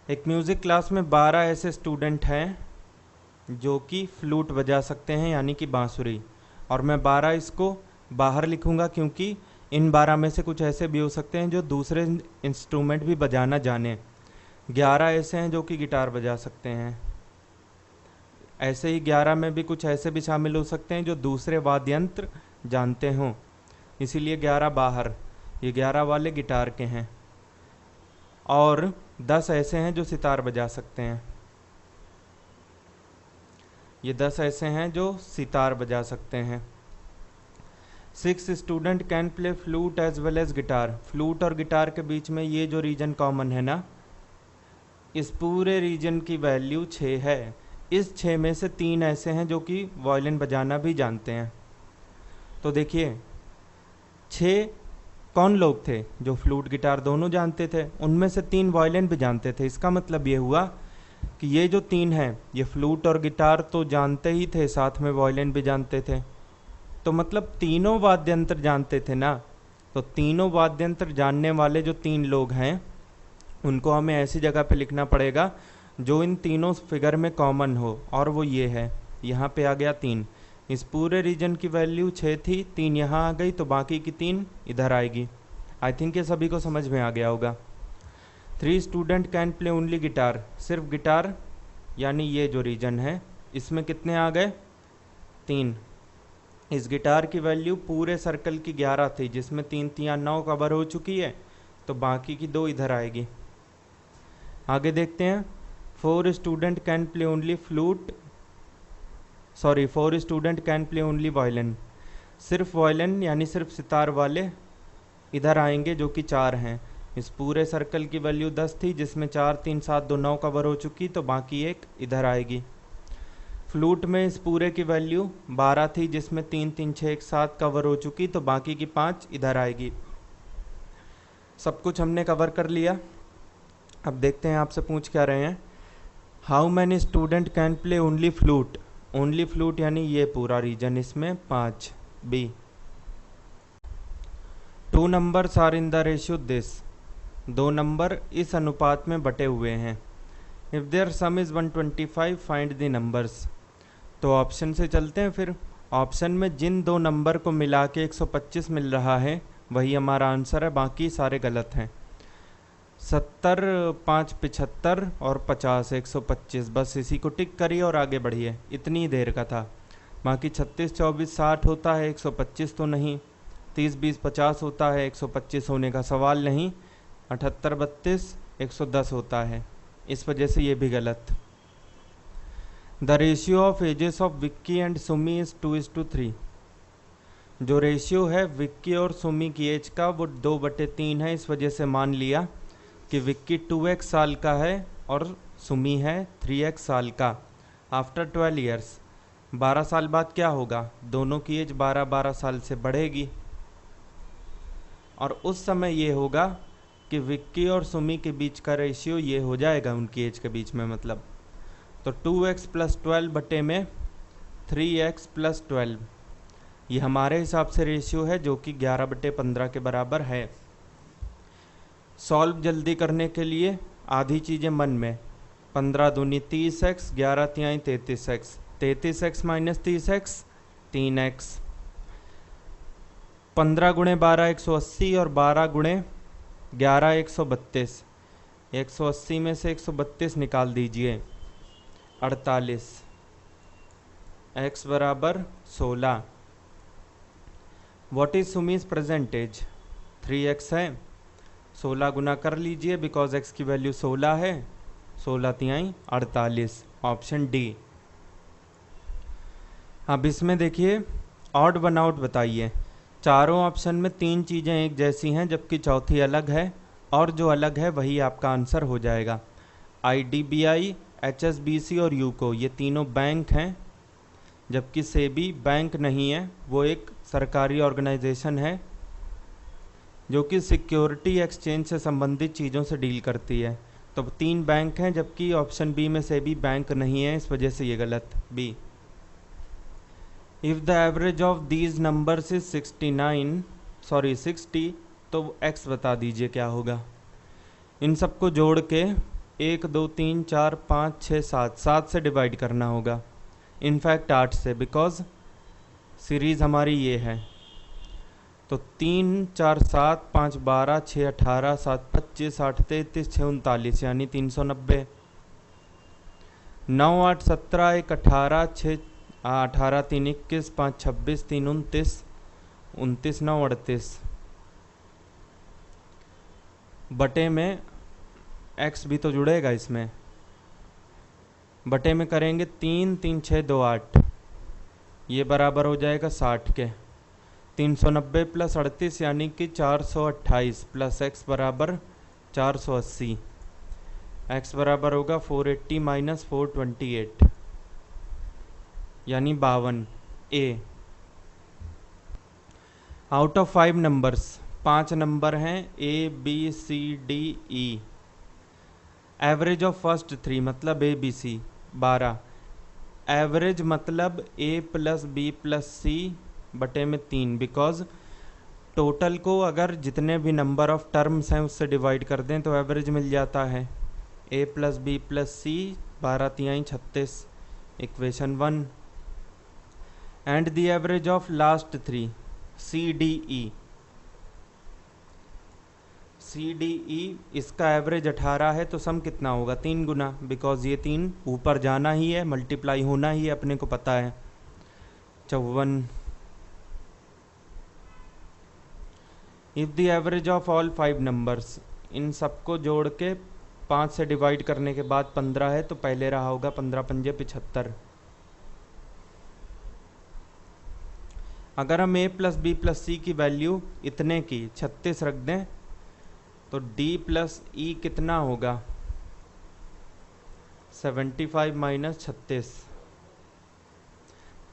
एक म्यूज़िक क्लास में 12 ऐसे स्टूडेंट हैं जो कि फ्लूट बजा सकते हैं यानी कि बांसुरी, और मैं 12 इसको बाहर लिखूंगा क्योंकि इन 12 में से कुछ ऐसे भी हो सकते हैं जो दूसरे इंस्ट्रूमेंट भी बजाना जाने। 11 ऐसे हैं जो कि गिटार बजा सकते हैं, ऐसे ही 11 में भी कुछ ऐसे भी शामिल हो सकते हैं जो दूसरे वाद्य यंत्र जानते हों, इसीलिए 11 बाहर, ये 11 वाले गिटार के हैं। और 10 ऐसे हैं जो सितार बजा सकते हैं, ये 10 ऐसे हैं जो सितार बजा सकते हैं। 6 student can play flute as well as guitar. Flute और गिटार के बीच में ये जो रीजन कॉमन है ना, इस पूरे रीजन की वैल्यू 6 है। इस 6 में से 3 ऐसे हैं जो कि वायलिन बजाना भी जानते हैं। तो देखिए 6 कौन लोग थे जो फ्लूट गिटार दोनों जानते थे, उनमें से 3 वायलिन भी जानते थे। इसका मतलब ये हुआ कि ये जो 3 हैं ये फ्लूट और गिटार तो जानते ही थे, साथ में वायलिन भी जानते थे। तो मतलब तीनों वाद्यंत्र जानते थे ना, तो तीनों वाद्यंत्र जानने वाले जो तीन लोग हैं उनको हमें ऐसी जगह पे लिखना पड़ेगा जो इन तीनों फिगर में कॉमन हो, और वो ये है, यहाँ पे आ गया 3। इस पूरे रीजन की वैल्यू 6 थी, 3 यहाँ आ गई, तो बाकी की 3 इधर आएगी। आई थिंक ये सभी को समझ में आ गया होगा। 3 student can play only guitar, सिर्फ गिटार यानी ये जो रीजन है इसमें कितने आ गए, 3। इस गिटार की वैल्यू पूरे सर्कल की 11 थी, जिसमें 3 3 9 कवर हो चुकी है, तो बाकी की 2 इधर आएगी। आगे देखते हैं। 4 student can play only flute, sorry 4 student can play only violin, सिर्फ वायलिन यानी सिर्फ सितार वाले इधर आएंगे जो कि 4 हैं। इस पूरे सर्कल की वैल्यू 10 थी, जिसमें 4 3 7 2 9 कवर हो चुकी, तो बाकी एक इधर आएगी। फ्लूट में इस पूरे की वैल्यू 12 थी, जिसमें 3 3 6 1 7 कवर हो चुकी, तो बाकी की 5 इधर आएगी। सब कुछ हमने कवर कर लिया। अब देखते हैं आपसे पूछ क्या रहे हैं। How many student can play only flute, only flute यानी ये पूरा रीजन, इसमें 5। B 2 numbers are in the ratio this, 2 number इस अनुपात में बटे हुए हैं। If their sum is 125 find the numbers, तो ऑप्शन से चलते हैं फिर। ऑप्शन में जिन 2 नंबर को मिला के 125 मिल रहा है वही हमारा आंसर है, बाकी सारे गलत हैं। 70 5 75 और 50 125, बस इसी को टिक करिए और आगे बढ़िए, इतनी देर का था। बाकी 36 24 60 होता है, 125 तो नहीं। 30 20 50 होता है, 125 होने का सवाल नहीं। 78 32 110 होता है, इस वजह से ये भी गलत। The ratio of ages of Vicky and Sumi is 2:3, जो रेशियो है विक्की और सुमी की एज का वो 2/3 है, इस वजह से मान लिया कि विक्की 2x साल का है और सुमी है 3x साल का। आफ्टर 12 ईयर्स, 12 साल बाद क्या होगा, दोनों की एज 12 साल से बढ़ेगी, और उस समय ये होगा कि विक्की और सुमी के बीच का रेशियो ये हो जाएगा, उनकी एज के बीच में मतलब। तो 2x + 12 बटे में 3x + 12, ये हमारे हिसाब से रेशियो है जो कि 11/15 के बराबर है। सॉल्व जल्दी करने के लिए आधी चीज़ें मन में, 15 दूनी 30x, 11 तिहाई 33x, 33x - 30x 3x, 15 × 12 180 और 12 × 11 132, 180 में से 132 निकाल दीजिए, 48, x बराबर 16। What is Sumi's present age, 3x है, 16 गुना कर लीजिए बिकॉज x की वैल्यू 16 है, 16 तिहाई 48, ऑप्शन डी। अब इसमें देखिए ऑड वन आउट बताइए। चारों ऑप्शन में 3 चीज़ें एक जैसी हैं जबकि चौथी अलग है, और जो अलग है वही आपका आंसर हो जाएगा। IDBI, HSBC और यूको ये तीनों बैंक हैं, जबकि सेबी बैंक नहीं है, वो एक सरकारी ऑर्गेनाइजेशन है जो कि सिक्योरिटी एक्सचेंज से संबंधित चीज़ों से डील करती है। तो 3 बैंक हैं, जबकि ऑप्शन बी में सेबी बैंक नहीं है, इस वजह से ये गलत। B, if the average of these numbers is 60, तो एक्स बता दीजिए क्या होगा। इन सबको जोड़ के 1 2 3 4 5 6 7 से डिवाइड करना होगा, इनफैक्ट 8 से, बिकॉज सीरीज़ हमारी ये है। तो 3 4 7 5 12 6 18 7 25 8 33 6 39 यानी 390। 9 8 17 1 18 6 18 3 21 5 26 3 29 29 9 38, बटे में x भी तो जुड़ेगा इसमें, बटे में करेंगे 3 3 6 2 8, ये बराबर हो जाएगा 60 के। 390 + 38 यानी कि 428 प्लस x बराबर 480, x बराबर होगा 480 - 428 यानी 52। ए, आउट ऑफ 5 नंबर्स, 5 नंबर हैं A B C D E, average of first 3 मतलब A B C 12, एवरेज मतलब A + B + C बटे में 3, बिकॉज टोटल को अगर जितने भी नंबर ऑफ टर्म्स हैं उससे डिवाइड कर दें तो एवरेज मिल जाता है। a plus B plus C 12 तिहाई 36, equation 1। And the average of last 3 C D E, इसका एवरेज 18 है, तो सम कितना होगा 3 गुना, बिकॉज ये 3 ऊपर जाना ही है, मल्टीप्लाई होना ही है, अपने को पता है। 54। If the average of all 5 numbers, इन सबको जोड़ के 5 से डिवाइड करने के बाद 15 है, तो पहले रहा होगा 15 पंजे 75। अगर हम a प्लस बी प्लस सी की वैल्यू इतने की 36 रख दें तो d प्लस ई कितना होगा 75 माइनस 36,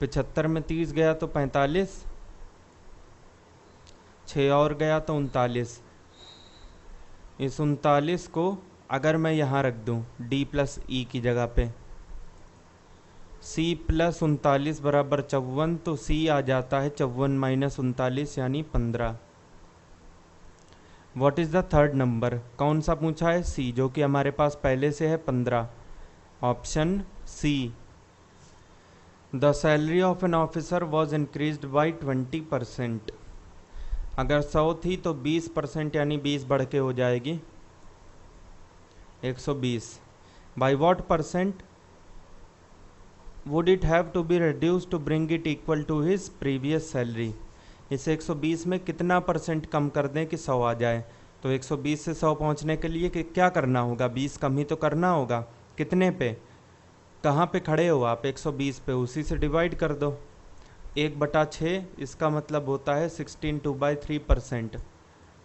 75 में 30 गया तो 45, 6 और गया तो 39। इस 39 को अगर मैं यहाँ रख दूँ d प्लस ई की जगह पे, c प्लस 39 बराबर 54, तो c आ जाता है 54 माइनस 39 यानी 15। What is the third number, कौन सा पूछा है c, जो कि हमारे पास पहले से है 15, option C. The salary of an officer was increased by 20%। अगर 100 थी तो 20% यानी 20 बढ़ के हो जाएगी 120। By what percent would it have to be reduce to bring it equal to his previous salary. इस 120 में कितना परसेंट कम कर दें कि 100 आ जाए, तो 120 से 100 पहुंचने के लिए क्या करना होगा, 20 कम ही तो करना होगा। कितने पे, कहाँ पे खड़े हो आप, 120 पे, उसी से डिवाइड कर दो 1/6, इसका मतलब होता है 16/3%।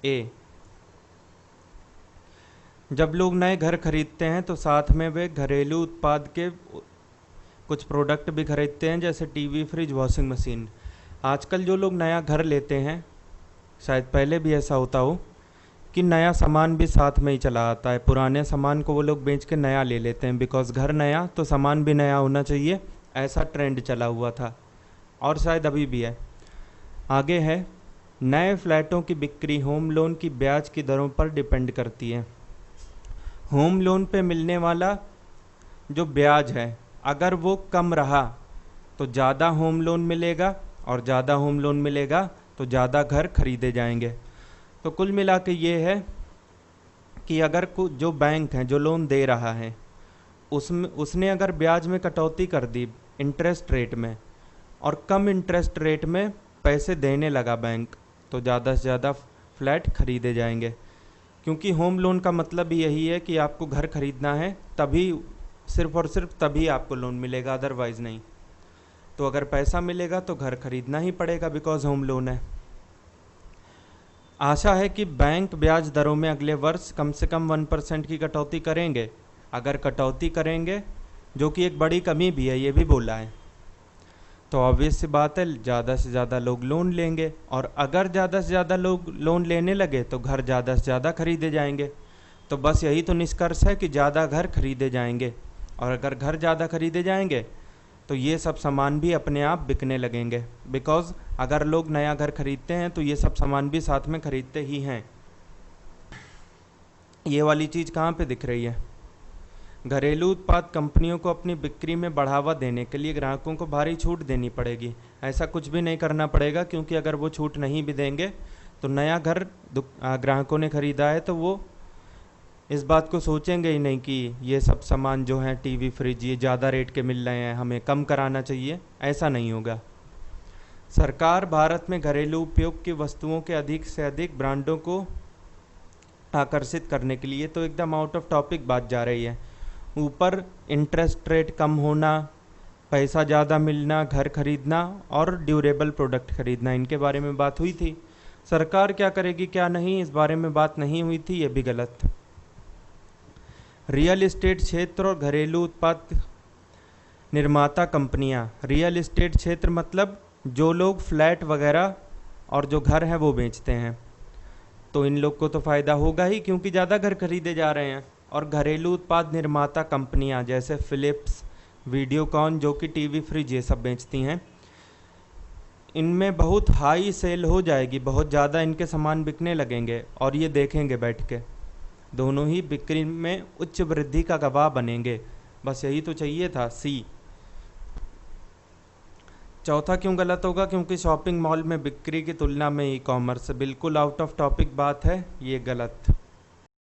ए, जब लोग नए घर खरीदते हैं तो साथ में वे घरेलू उत्पाद के कुछ प्रोडक्ट भी खरीदते हैं, जैसे टीवी, फ्रिज, वॉशिंग मशीन। आजकल जो लोग नया घर लेते हैं, शायद पहले भी ऐसा होता हो कि नया सामान भी साथ में ही चला आता है, पुराने सामान को वो लोग बेच के नया ले लेते हैं, बिकॉज़ घर नया तो सामान भी नया होना चाहिए, ऐसा ट्रेंड चला हुआ था और शायद अभी भी है। आगे है, नए फ्लैटों की बिक्री होम लोन की ब्याज की दरों पर डिपेंड करती है। होम लोन पे मिलने वाला जो ब्याज है, अगर वो कम रहा तो ज़्यादा होम लोन मिलेगा, और ज़्यादा होम लोन मिलेगा तो ज़्यादा घर खरीदे जाएंगे। तो कुल मिला के ये है कि अगर जो बैंक है जो लोन दे रहा है उसने अगर ब्याज में कटौती कर दी इंटरेस्ट रेट में, और कम इंटरेस्ट रेट में पैसे देने लगा बैंक, तो ज़्यादा से ज़्यादा फ्लैट खरीदे जाएंगे। क्योंकि होम लोन का मतलब ही यही है कि आपको घर खरीदना है, तभी, सिर्फ और सिर्फ तभी आपको लोन मिलेगा, अदरवाइज़ नहीं। तो अगर पैसा मिलेगा तो घर खरीदना ही पड़ेगा, बिकॉज होम लोन है। आशा है कि बैंक ब्याज दरों में अगले वर्ष कम से कम 1% की कटौती करेंगे। अगर कटौती करेंगे, जो कि एक बड़ी कमी भी है, ये भी बोला है, तो ऑब्वियस सी बात है ज़्यादा से ज़्यादा लोग लोन लेंगे, और अगर ज़्यादा से ज़्यादा लोग लोन लेने लगे तो घर ज़्यादा से ज़्यादा खरीदे जाएंगे। तो बस यही तो निष्कर्ष है कि ज़्यादा घर खरीदे जाएंगे, और अगर घर ज़्यादा खरीदे जाएंगे तो ये सब सामान भी अपने आप बिकने लगेंगे, बिकॉज़ अगर लोग नया घर खरीदते हैं तो ये सब सामान भी साथ में खरीदते ही हैं। ये वाली चीज़ कहाँ पे दिख रही है, घरेलू उत्पाद कंपनियों को अपनी बिक्री में बढ़ावा देने के लिए ग्राहकों को भारी छूट देनी पड़ेगी। ऐसा कुछ भी नहीं करना पड़ेगा, क्योंकि अगर वो छूट नहीं भी देंगे तो नया घर ग्राहकों ने ख़रीदा है तो वो इस बात को सोचेंगे ही नहीं कि ये सब सामान जो हैं, टीवी, फ्रिज, ये ज़्यादा रेट के मिल रहे हैं, हमें कम कराना चाहिए, ऐसा नहीं होगा। सरकार भारत में घरेलू उपयोग की वस्तुओं के अधिक से अधिक ब्रांडों को आकर्षित करने के लिए तो एकदम आउट ऑफ टॉपिक बात जा रही है। ऊपर इंटरेस्ट रेट कम होना, पैसा ज़्यादा मिलना, घर खरीदना और ड्यूरेबल प्रोडक्ट खरीदना, इनके बारे में बात हुई थी। सरकार क्या करेगी क्या नहीं, इस बारे में बात नहीं हुई थी, ये भी गलत। रियल एस्टेट क्षेत्र और घरेलू उत्पाद निर्माता कंपनियां। रियल एस्टेट क्षेत्र मतलब जो लोग फ्लैट वगैरह और जो घर हैं वो बेचते हैं, तो इन लोग को तो फ़ायदा होगा ही, क्योंकि ज़्यादा घर खरीदे जा रहे हैं। और घरेलू उत्पाद निर्माता कंपनियां जैसे फिलिप्स, वीडियोकॉन, जो कि टीवी, फ्रिज ये सब बेचती हैं, इनमें बहुत हाई सेल हो जाएगी, बहुत ज़्यादा इनके सामान बिकने लगेंगे और ये देखेंगे बैठ के, दोनों ही बिक्री में उच्च वृद्धि का गवाह बनेंगे। बस यही तो चाहिए था, सी। चौथा क्यों गलत होगा? क्योंकि शॉपिंग मॉल में बिक्री की तुलना में ई कॉमर्स, बिल्कुल आउट ऑफ टॉपिक बात है, ये गलत।